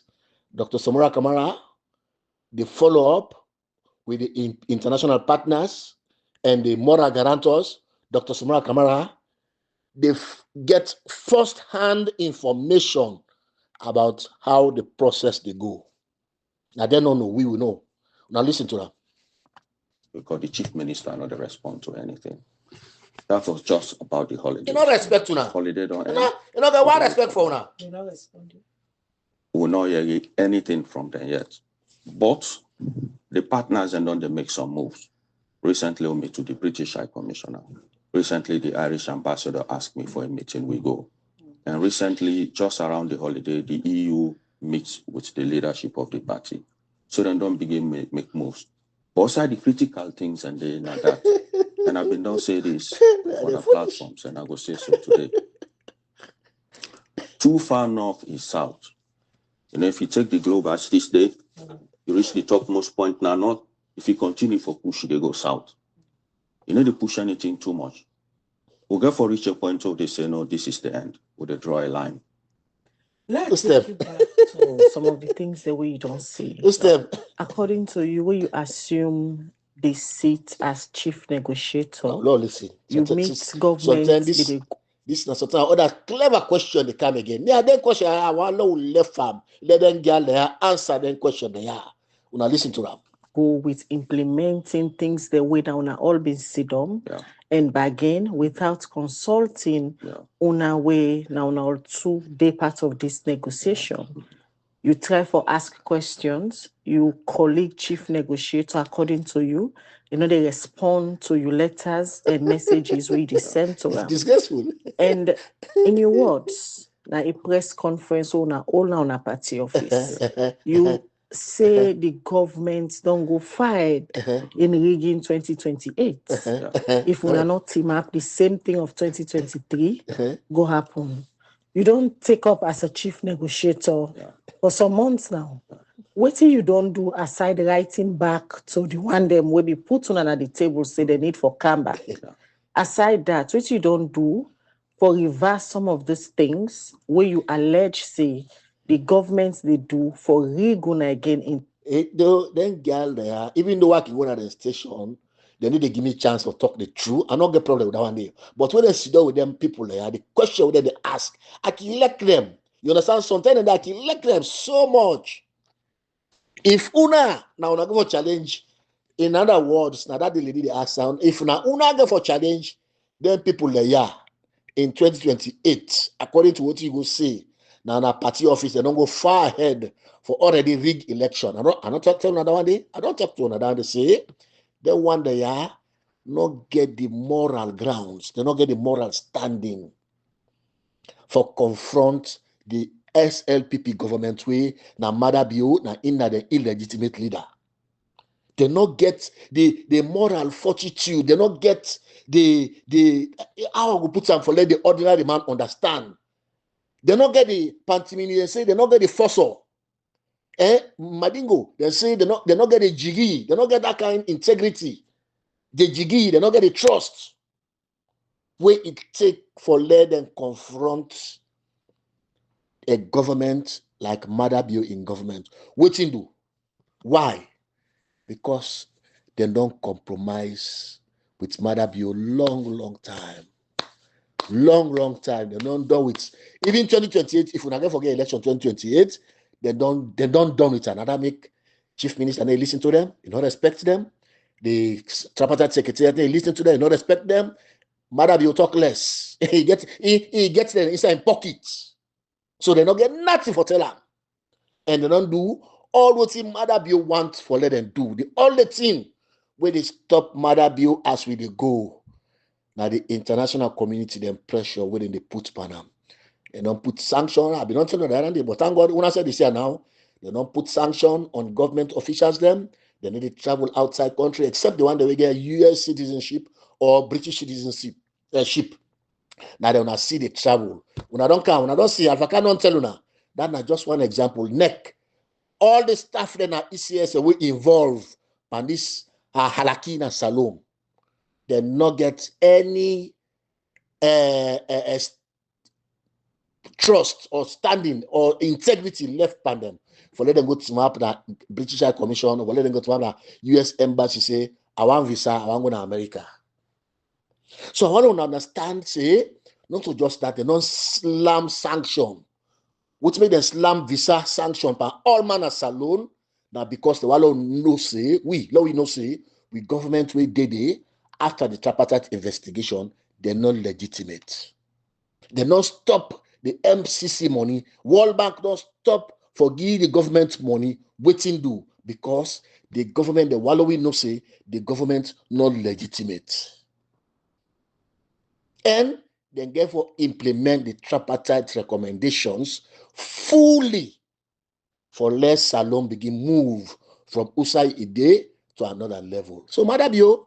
Dr. Samora Kamara, they follow up with the international partners and the moral guarantors. Dr. Samora Kamara, they get first-hand information about how the process they go. Now they don't know, we will know. Now listen to them. Because the chief minister not respond to anything. That was just about the holiday. You know respect to now. Holiday don't end. You know what respect for now. You not responding. We not hear anything from them yet. But the partners and then they make some moves. Recently, we meet to the British High Commissioner. Recently, the Irish ambassador asked me for a meeting. We go. And recently, just around the holiday, the EU meets with the leadership of the party. So then don't begin make moves. Also, the critical things and then that. And I've been done say this on the platforms, and I will say so today. Too far north is south. And if you take the globe as this day, you reach the topmost point now north. If you continue for push, they go south. You need to push anything too much. We'll get for reach a point of they say, no, this is the end. We'll draw a line. Let's take you back to some of the things that we don't see. According to you, when you assume they sit as chief negotiator, no, listen. you meet government. This is not other clever question they come again. Yeah, then question I want to left farm. Let them get there answer then question they are. Una listen to them. Go with implementing things the way that una all been sit on and bargain without consulting una way now all two day part of this negotiation. You try for ask questions, you colleague chief negotiator according to you. You know, they respond to your letters and messages we send to them. Disgraceful. And in your words, now a press conference on a party office, you say the government don't go fight in rigging 2028. If we are not team up, the same thing of 2023 go happen. You don't take up as a chief negotiator for some months now. What you don't do aside writing back to the one them will be put on at the table, say they need for comeback. Aside that, what you don't do for reverse some of these things where you allege say the governments they do for reguna again in then girl there, even though I can go at the station, they need to give me a chance to talk the truth. I not get problem with that one day. But when they sit down with them people there, the question that they ask, I can elect them. You understand? Sometimes I can elect them so much. If una now una go for challenge, in other words, now that the lady they ask sound, if una go for challenge, then people there in 2028, according to what you go say, now in a party office, they don't go far ahead for already rigged election. I don't talk to another one day. I don't talk to another one. They say, then one day, not get the moral grounds. They not get the moral standing for confront the SLPP government way, na Madabio, na inna the illegitimate leader. They not get the moral fortitude. They not get the how I will put some for let the ordinary man understand. They not get the pantimini, they say they not get the fossil. Madingo, they say they not get the jiggy, they not get that kind of integrity. The jiggy, they not get the trust. Where it take for let them confront a government like Madabio in government. What in do? Why? Because they don't compromise with Madabio long time. Long time. They don't done with even 2028. If we not forget election 2028, they don't done with another make chief minister and they listen to them, you don't respect them. The tripartite secretary, they listen to them, you don't respect them. Madabio talk less. he gets them inside pockets. So they don't get nothing for tell them. And they don't do all what Madabio wants for let them do. The only thing where they stop Madabio as we they go. Now the international community then pressure where they put Panam. They don't put sanction. I've been not telling that, but thank God when I said this here now, they don't put sanction on government officials them. They need to travel outside country, except the one that we get US citizenship or British citizenship. Now they wanna see the travel. When I don't come, when I don't see, if I cannot tell you now, that's just one example. Neck. All the staff that are ECS will involve on this Halakina Salom. They not get any trust or standing or integrity left by them. For let them go to the British High Commission or let them go to the US Embassy say, I want visa, I want to go to America. So I want to understand, say, not to just that, they don't slam sanction. Which make them slam visa sanction by all manner salon. Now because the wallow no say, we no say, we government we did it after the tripartite investigation, they're not legitimate. They don't stop the MCC money. World Bank don't stop for give the government money, waiting do. because the government, the Wallowing no say, the government not legitimate. And then therefore implement the tripartite recommendations fully for less Salon begin move from Usai Ide to another level. So Madabio,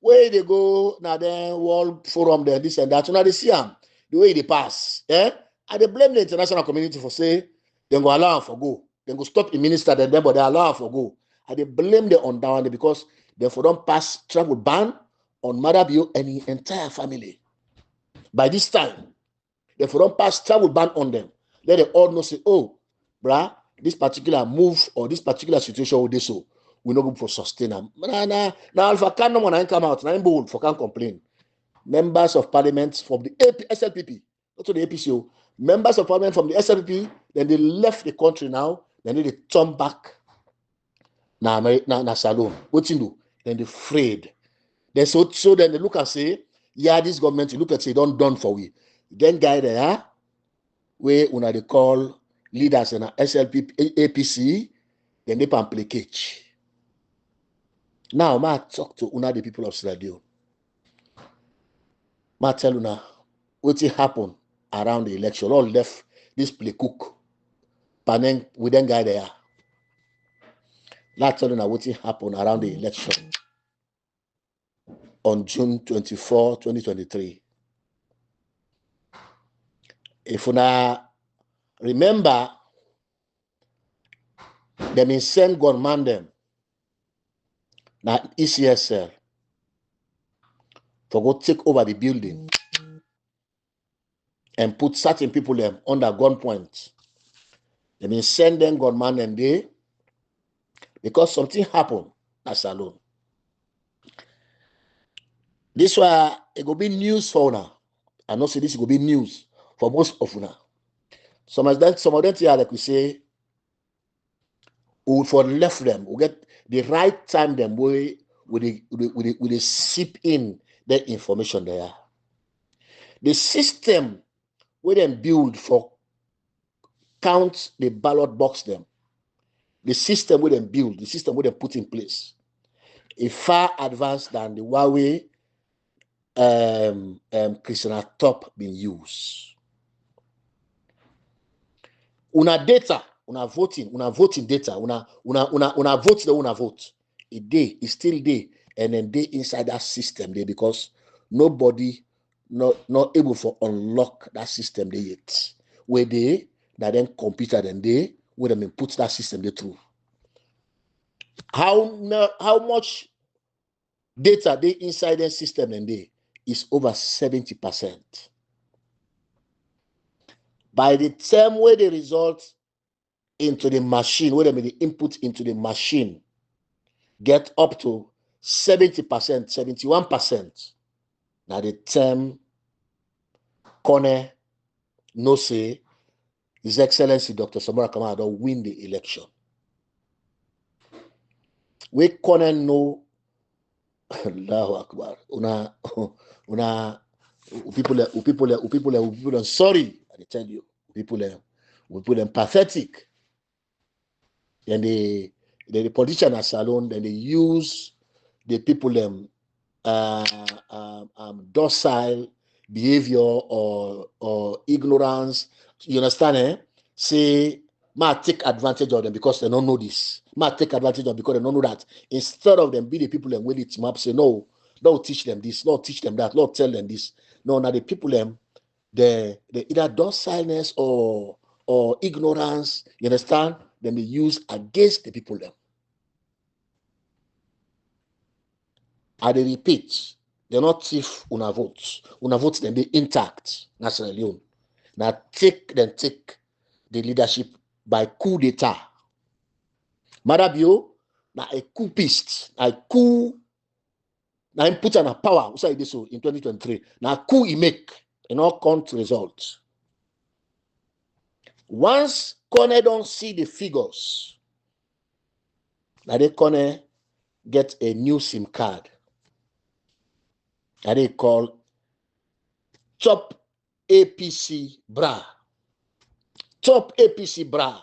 where they go now then World Forum there, this and that, now they see them, the way they pass. And they blame the international community for say, they go allow for go. They go stop a minister, then but they allow for go. And they blame the undown because they for don't pass travel ban on Madabio and the entire family. By this time, they for don't pass travel ban on them. Let they all know say, oh, brah, this particular move or this particular situation will do so. We not go for sustain them. Now Alpha can no one come out. Now bold for can complain. Members of parliament from the SLPP, not to the APCO. Members of parliament from the SLPP, then they left the country now. Then they turn back. Now Salon. What you do? Then they afraid. Then so then they look and say, yeah, this government, you look at say, don't done for we. Then guy there, where una they call leaders in a SLP, APC, then they pamplicate. Now, I talk to una the people of Sierra Leone. I tell una what happened around the election. All left this play cook. Paneng with them guy there. I tell una what happened around the election on June 24, 2023. If una remember, they may send gunman them na ECSL for go take over the building and put certain people them under gunpoint. They may send them gunman and they because something happened at Salon. This why it will be news for una. I know say this will be news for most of una. Some of them here, like we say, we for left them, we get the right time them way with the sip in that information there. The system we then build for count the ballot box them. The system we then build, the system we then put in place, is far advanced than the Huawei Christiana Top being used. Una data, una voting data, una vote the una vote. It's still there, and then they inside that system there because nobody not able to unlock that system there yet. Where they that then computer then they where them put that system there through. How much data they inside the system and they is over 70%. By the time where the result into the machine, where they input into the machine, get up to 70%, 71%. Now the term CONTEH no say His Excellency Dr. Samora Kamara don't win the election. We CONTEH know Allahu Akbar. People are sorry. I tell you, people are pathetic. And the politicians Salon, then they use the people docile behavior or ignorance. You understand? Say, might take advantage of them because they don't know this. Might take advantage of them because they don't know that. Instead of them be the people and will it up, say, no, don't teach them this, don't teach them that, don't tell them this. No, now the people they either docileness or ignorance, you understand? Then they use against the people them. I repeat, they're not thief una votes. Una votes then be intact, National Leone. Now take the leadership by coup d'etat. Marabio, na a coupist, a coup, na him put on a power, so in 2023. Now coup he make, and all count results. Once CONTEH don't see the figures, now they CONTEH get a new SIM card. That they call Top APC Bra. Top APC Bra.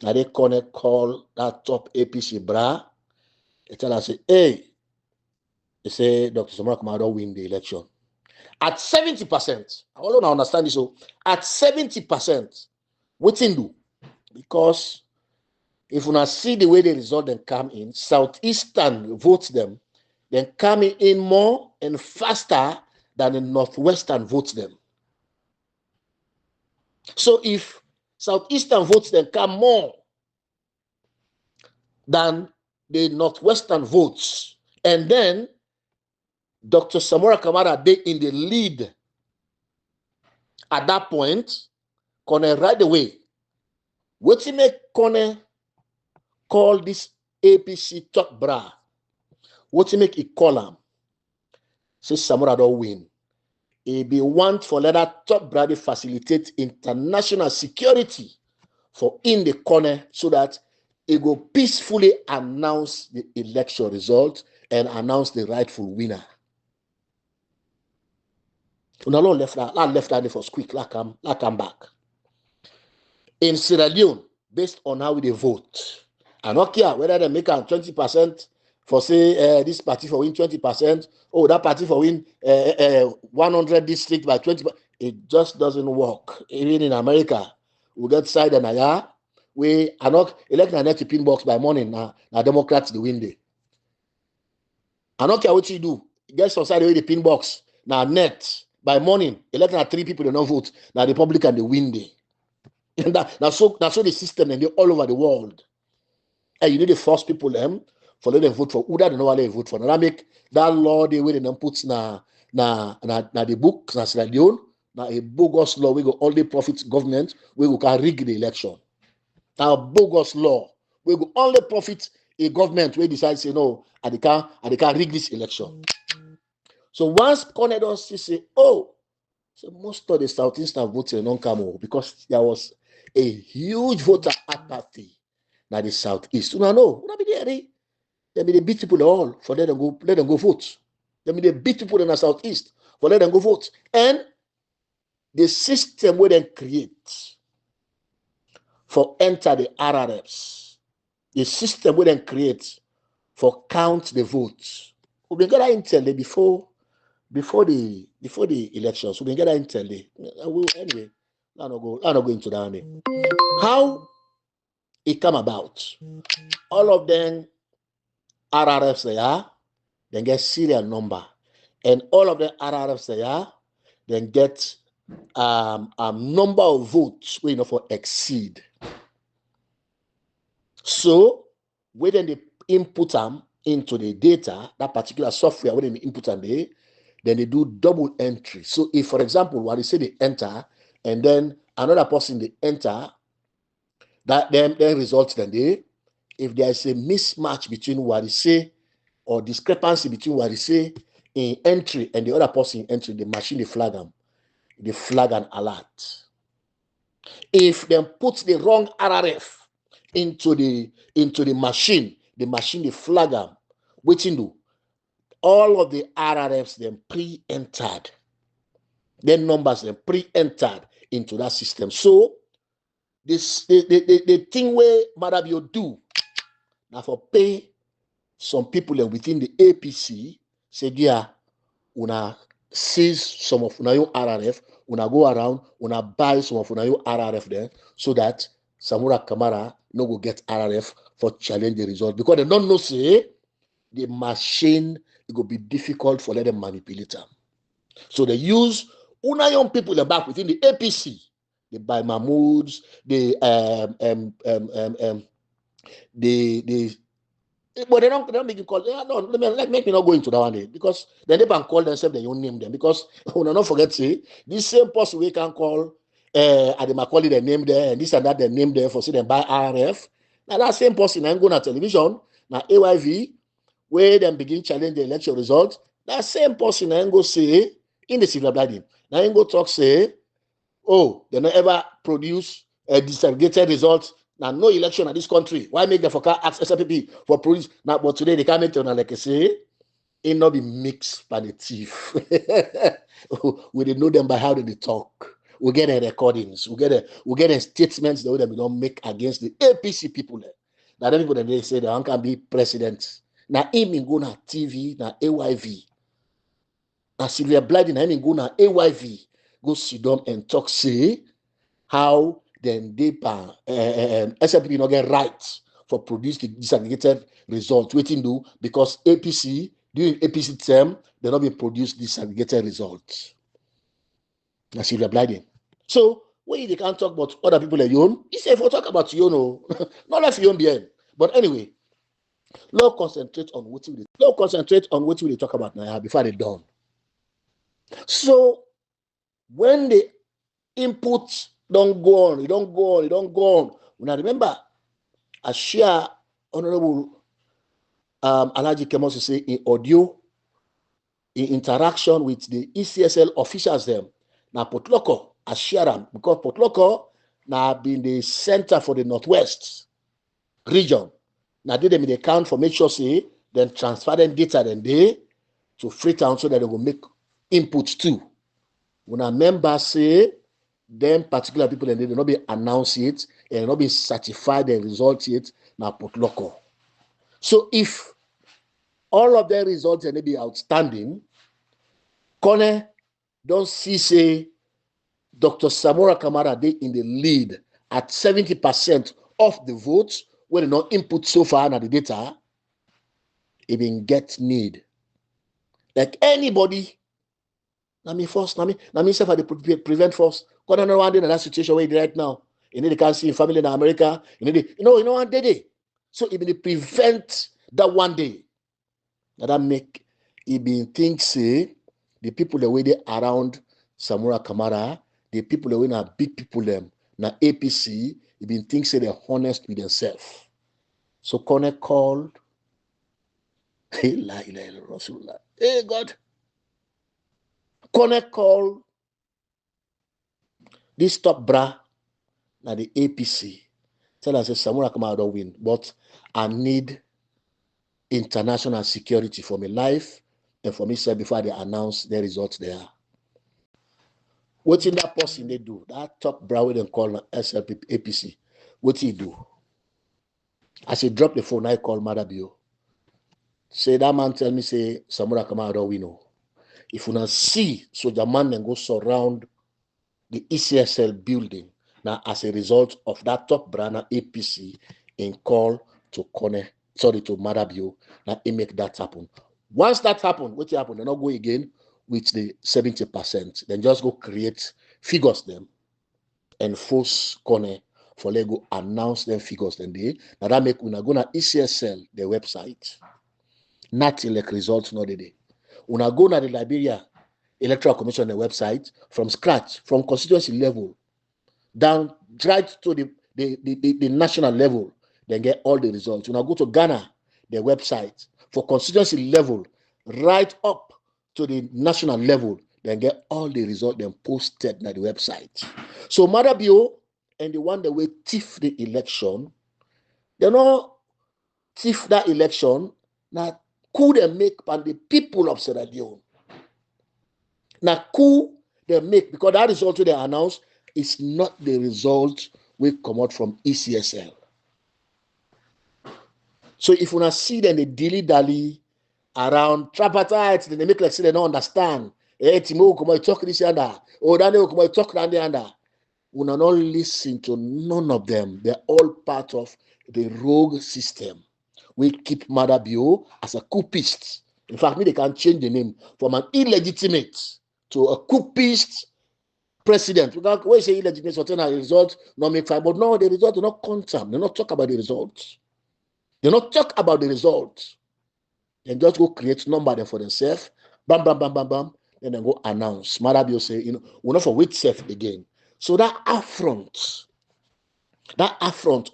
Now they call that top APC bra. They tell us, hey, they say Dr. Samora Kamara win the election. At 70%, I don't understand this. So at 70%, what in do? Because if you not see the way the result then come in, Southeastern votes them, then coming in more and faster than the Northwestern votes them. So if Southeastern votes then come more than the Northwestern votes, and then Dr. Samora Kamara, they in the lead at that point, Kone right away. What he make Kone call this APC top bra? What he make it call him? Say Samora don't win. He be want for let that top bra to facilitate international security for in the corner so that it go peacefully announce the election result and announce the rightful winner. Una left that for quick, like I'm back. In Sierra Leone, based on how they vote, I don't care whether they make 20% for say this party for win 20%, oh that party for win 100 district by 20%. It just doesn't work. Even in America, we get side and aya. We are not electing a net to pin box by morning. Now Democrats the win day. I don't care what you do. Get some side away the pin box. Now net by morning, electing 3 people they don't vote. Now the Republican the win day. And that's so the system and they all over the world. And you need to force people them for let them vote for who they know what they vote for. Now make that law the way they them put na the book na Sierra Leone. Now a bogus law we go only profit government we go can rig the election. Now bogus law we go only profit a government we decide say no and they can rig this election. So once Conedon say oh, so most of the Southeastern votes don't come over because there was a huge voter apathy now the Southeast. You know, be there. They beat people all for let them go vote. They beat people in the Southeast for let them go vote. And the system where they create for enter the RRFs, the system where they create for count the votes. We been get that intel before the elections. We been get that intel. Anyway, I don't go into that. How it come about? All of them RRFs they are, then get serial number, and all of the RRFs they are, then get a number of votes we for exceed. So when they input them into the data, that particular software when they input them there, then they do double entry. So if, for example, when they say they enter, and then another person they enter, that then results then they, if there is a mismatch between what they say or discrepancy between what they say in entry and the other person in entry, the machine they flag them. They flag an alert. If they put the wrong RRF into the machine they flag them. Waiting do all of the RRFs then pre-entered. Then numbers then pre-entered into that system. So this the thing where Marabio do now for pay some people within the APC say yeah, una seize some of una RRF, una go around, una buy some of una RRF there so that Samora Kamara no go get RRF for challenge the result because they don't know say the machine it will be difficult for them manipulate them. So they use una young people in back within the APC. They buy Mahmoods, but they don't make you call. No, make me not go into that one day because then they can call themselves their own name them because we not forget say this same person we can call at the Macaulay their name there and this and that their name there for say them buy RF. Now that same person I'm going to television now AYV where them begin challenge the election result. That same person I go say in the civil blooding. Now I go talk say, oh, they not ever produce a disaggregated result. Now, no election in this country. Why make the forecast ask SLPP for police? Now, but today they can't make it like I say, it not be mixed by the thief. We didn't know them by how they talk. we get the recordings, we get the statements that we don't make against the APC people. Now them people they say they can be president. Now him go na TV, na AYV. Now Sylvia Blyden, him go na AYV, go sit down and talk, say how then they SLPP not get rights for produce the disaggregated result. Waiting do because APC during APC term they not be produce disaggregated results. Now Sylvia Blyden. So when they can't talk about other people like you, he said, if we talk about you, no, not like you behind. But anyway, let's concentrate on what we talk about now before they done. So when the inputs don't go on, it don't go on. When I remember, I share Honorable Alhaji Kemos say in audio, in interaction with the ECSL officials them. Now Potloko, I share them because Potloko now been the center for the Northwest region. Now did them in the account for make sure say then transfer them data then they to Freetown so that they will make inputs too. When a member say them particular people and they will not be announced it and not be certified the results yet now Potloko. So if all of their results and they be outstanding, CONTEH don't see say Dr. Samora Kamara they in the lead at 70% of the votes when not input so far na the data, even get need. Like anybody, let me self at the prevent force. God don't know one day in that situation where right now. You need to can't see family in America. You know one day. So even to prevent that one day, that make even think say the people that way they around Samora Kamara, the people that way na big people them, na APC, even think say they're honest with themselves. So CONTEH called, hey God, CONTEH called this top bra na the APC. Tell us Samora Kamara don't win, but I need international security for my life and for me say before they announce the results there. What in that person they do? That top bra we call SLP APC. What he do? As he drop the phone, I call Madabio. Say that man tell me say Samora Kamara don't win. If you not see soldier man then go surround the ECSL building now as a result of that top brand APC in call to Madabio, now it make that happen. Once that happen, what happen? They not go again with the 70%. Then just go create figures them and force CONTEH for they go announce them figures then they now that make una go na ECSL the website. Not elect results not the day. Una go na the Liberia Electoral Commission the website from scratch, from constituency level, down right to the national level, then get all the results. Una go to Ghana, the website, for constituency level, right up to the national level, then get all the results, then posted na the website. So Madabio and the one that will thief the election, they not thief that election, now could they make by the people of Sierra Leone. Now, coup they make because that result they announce is not the result we come out from ECSL. So if you not see them they dilly-dally around tripartite, then they make like say they don't understand. TIMBO come talk this and that. Or then they come talk that and that. We not listen to none of them. They're all part of the rogue system. We keep Madabio as a coupist. In fact, they can change the name from an illegitimate to a coupist president. Because when you say illegitimate, certain result not make fine, but no, the result do not content. They not talk about the results. They not talk about the results. They just go create number them for themselves. Bam, bam, bam, bam, bam. Then they go announce. Madabio say, we're not for wait safe again. So that affront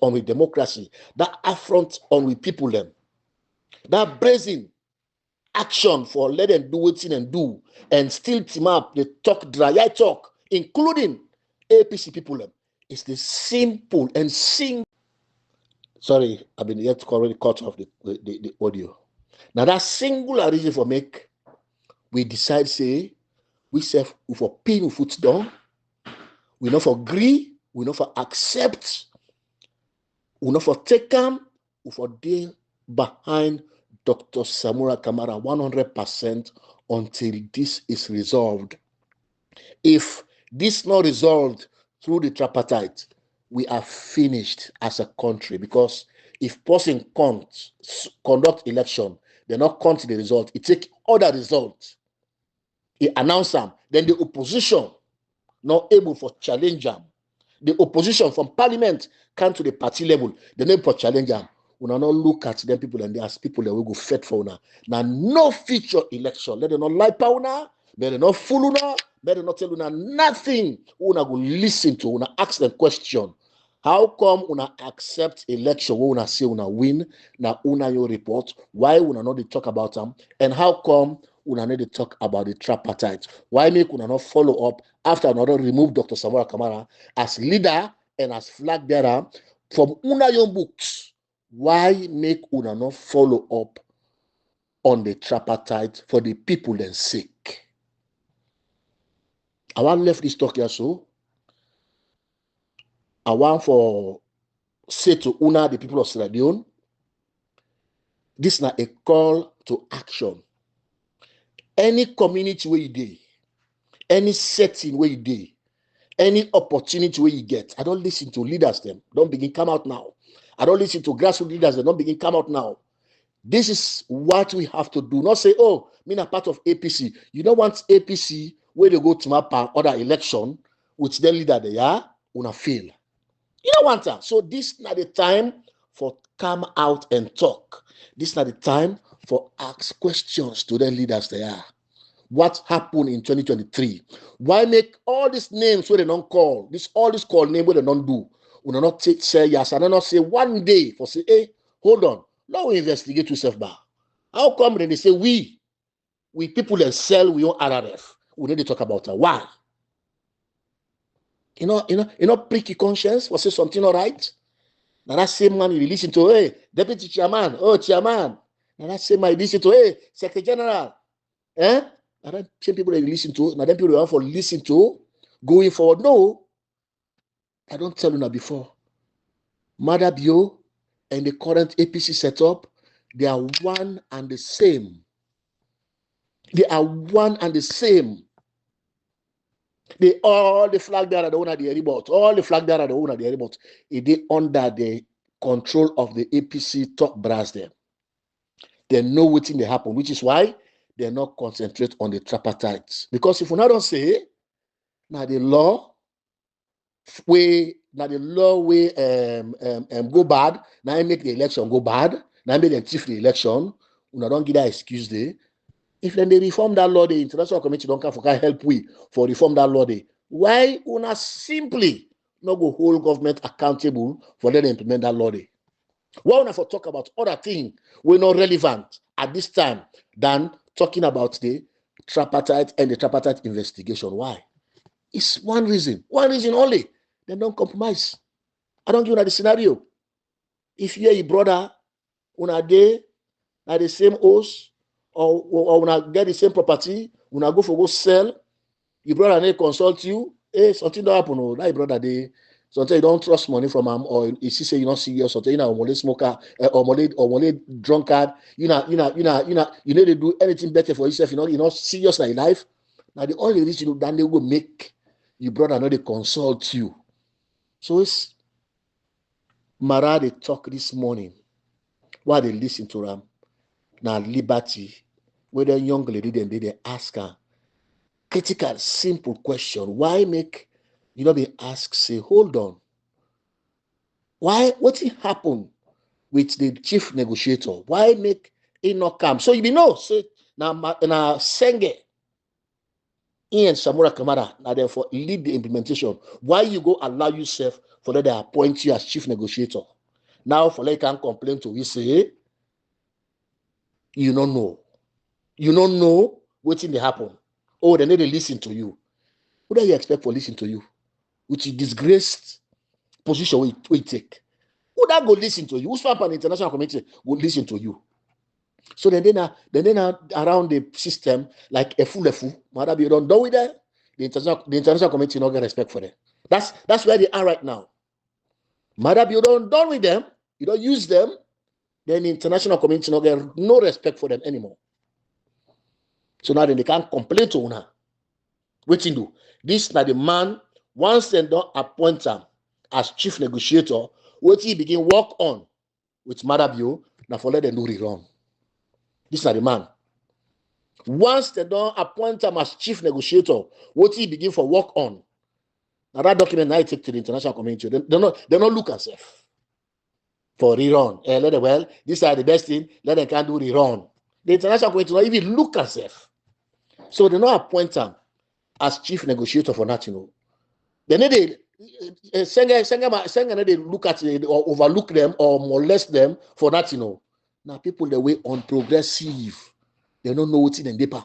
on with democracy, that affront on with people them, that brazen action for let them do what and do and still team up the talk dry talk, including APC people them. It's the simple and sorry, I've been yet already cut off the audio. Now that singular reason for we decide say we self for pin foot down We not for agree, we not for accept, we not for take them, we for deal behind Dr. Samura Kamara 100% until this is resolved. If this not resolved through the tripartite, we are finished as a country, because if person can't conduct election, they not count the result. It take other results. He announce them, then the opposition not able for challenge them. The opposition from parliament come to the party level, they not for challenge them. We not look at them people and they ask people that will go fed for now. Now no future election. Let them not lie pa una, let them not fool una, let them not tell una nothing. Una go listen to una, ask them question. How come una accept election when una say una win? Now una your report. Why una not they talk about them? And how come una need to talk about the tripartite? Why make una not follow up after another remove Dr. Samura Kamara as leader and as flag bearer from una your books? Why make una not follow up on the tripartite for the people and sake? I want left this talk here, so I want for say to una the people of Sierra Leone, this is not a call to action. Any community where you dey, any setting where you dey, any opportunity where you get, I don't listen to leaders them. Don't begin come out now. I don't listen to grassroots leaders that don't begin come out now. This is what we have to do. Not say, oh, me not part of APC. You don't want APC where they go to map other election with their leader they are, una fail. You don't want that. So this is not the time for come out and talk. This is not the time for ask questions to the leaders they are. What happened in 2023? Why make all these names where they don't call, all this call name where they don't do? We do not say yes, and not say one day for say, hey, hold on, now we investigate yourself back. How come when they say we people that sell we own RRF? We need to talk about that. Why? You know, pricky conscience for say something all right. Now that same man you listen to, hey, deputy chairman, oh chairman. Now that same man you listen to, hey, secretary general, eh? Now that same people that you listen to, now them people you have for listen to going forward. No, I don't tell you now before. Mother Bio and the current APC setup, they are one and the same. They are one and the same. They all the flag bearer the owner the airport, all the flag bearer the owner the airport. They under the control of the APC top brass there. They know what thing they happen, which is why they not concentrate on the tripartites. Because if we not don't say, now the law way go bad, now make the election go bad, now make them chief the election, we don't give that excuse there. If then they reform that law, the international committee don't come for help we for reform that law day. Why una simply not go hold government accountable for them to implement that law day? Why una for talk about other things we're not relevant at this time than talking about the tripartite and the tripartite investigation? Why? It's one reason only. They don't compromise. I don't give you the scenario. If you and your brother una day at the same house or una get the same property, una go sell, your brother may consult you, hey, something don't happen. Oh, that your brother they sometimes you don't trust money from him, or if he say you're not serious, something you know, or smoker, or drunkard, you need to do anything better for yourself, you're not serious in life. Now the only reason you then they will make your brother not they consult you. So it's MARAH they talk this morning while they listen to them. Now liberty, where the young lady then they ask her critical, simple question. Why make you know they ask, say, hold on. Why what happened with the chief negotiator? Why make it not come? So you be know, say now Senge Ian Samura Kamara now therefore lead the implementation. Why you go allow yourself for that they appoint you as chief negotiator? Now for like can complain to you say you don't know. You don't know what thing they happen. Oh, they need to listen to you. What do you expect for listen to you? Which is disgraced position we take. Who that go listen to you? Who's from an international community will listen to you? So then around the system like a fool, mother be don't do with that. The international community not get respect for them. That's where they are right now. Matter you don't done with them, you don't use them, then the international community not get no respect for them anymore. So now then they can't complain to una. What you do? This now the man, once they don't appoint him as chief negotiator, what he begin work on with Marabio, now for let them do rerun. This is not the man. Once they don't appoint him as chief negotiator, what he begin for work on. Now that document now take to the international community. They not look as if for rerun. Let them, well, these are the best thing. Let them can do rerun. The international community not even look as if. So they not appoint him as chief negotiator for national. They need they look at it or overlook them or molest them for national. Now people the way on progressive. They don't know what's in the paper.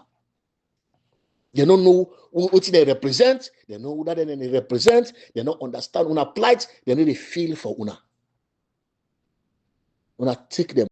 They don't know what they represent. They know what they represent. They don't understand una plight. They need to feel for una. Una take them.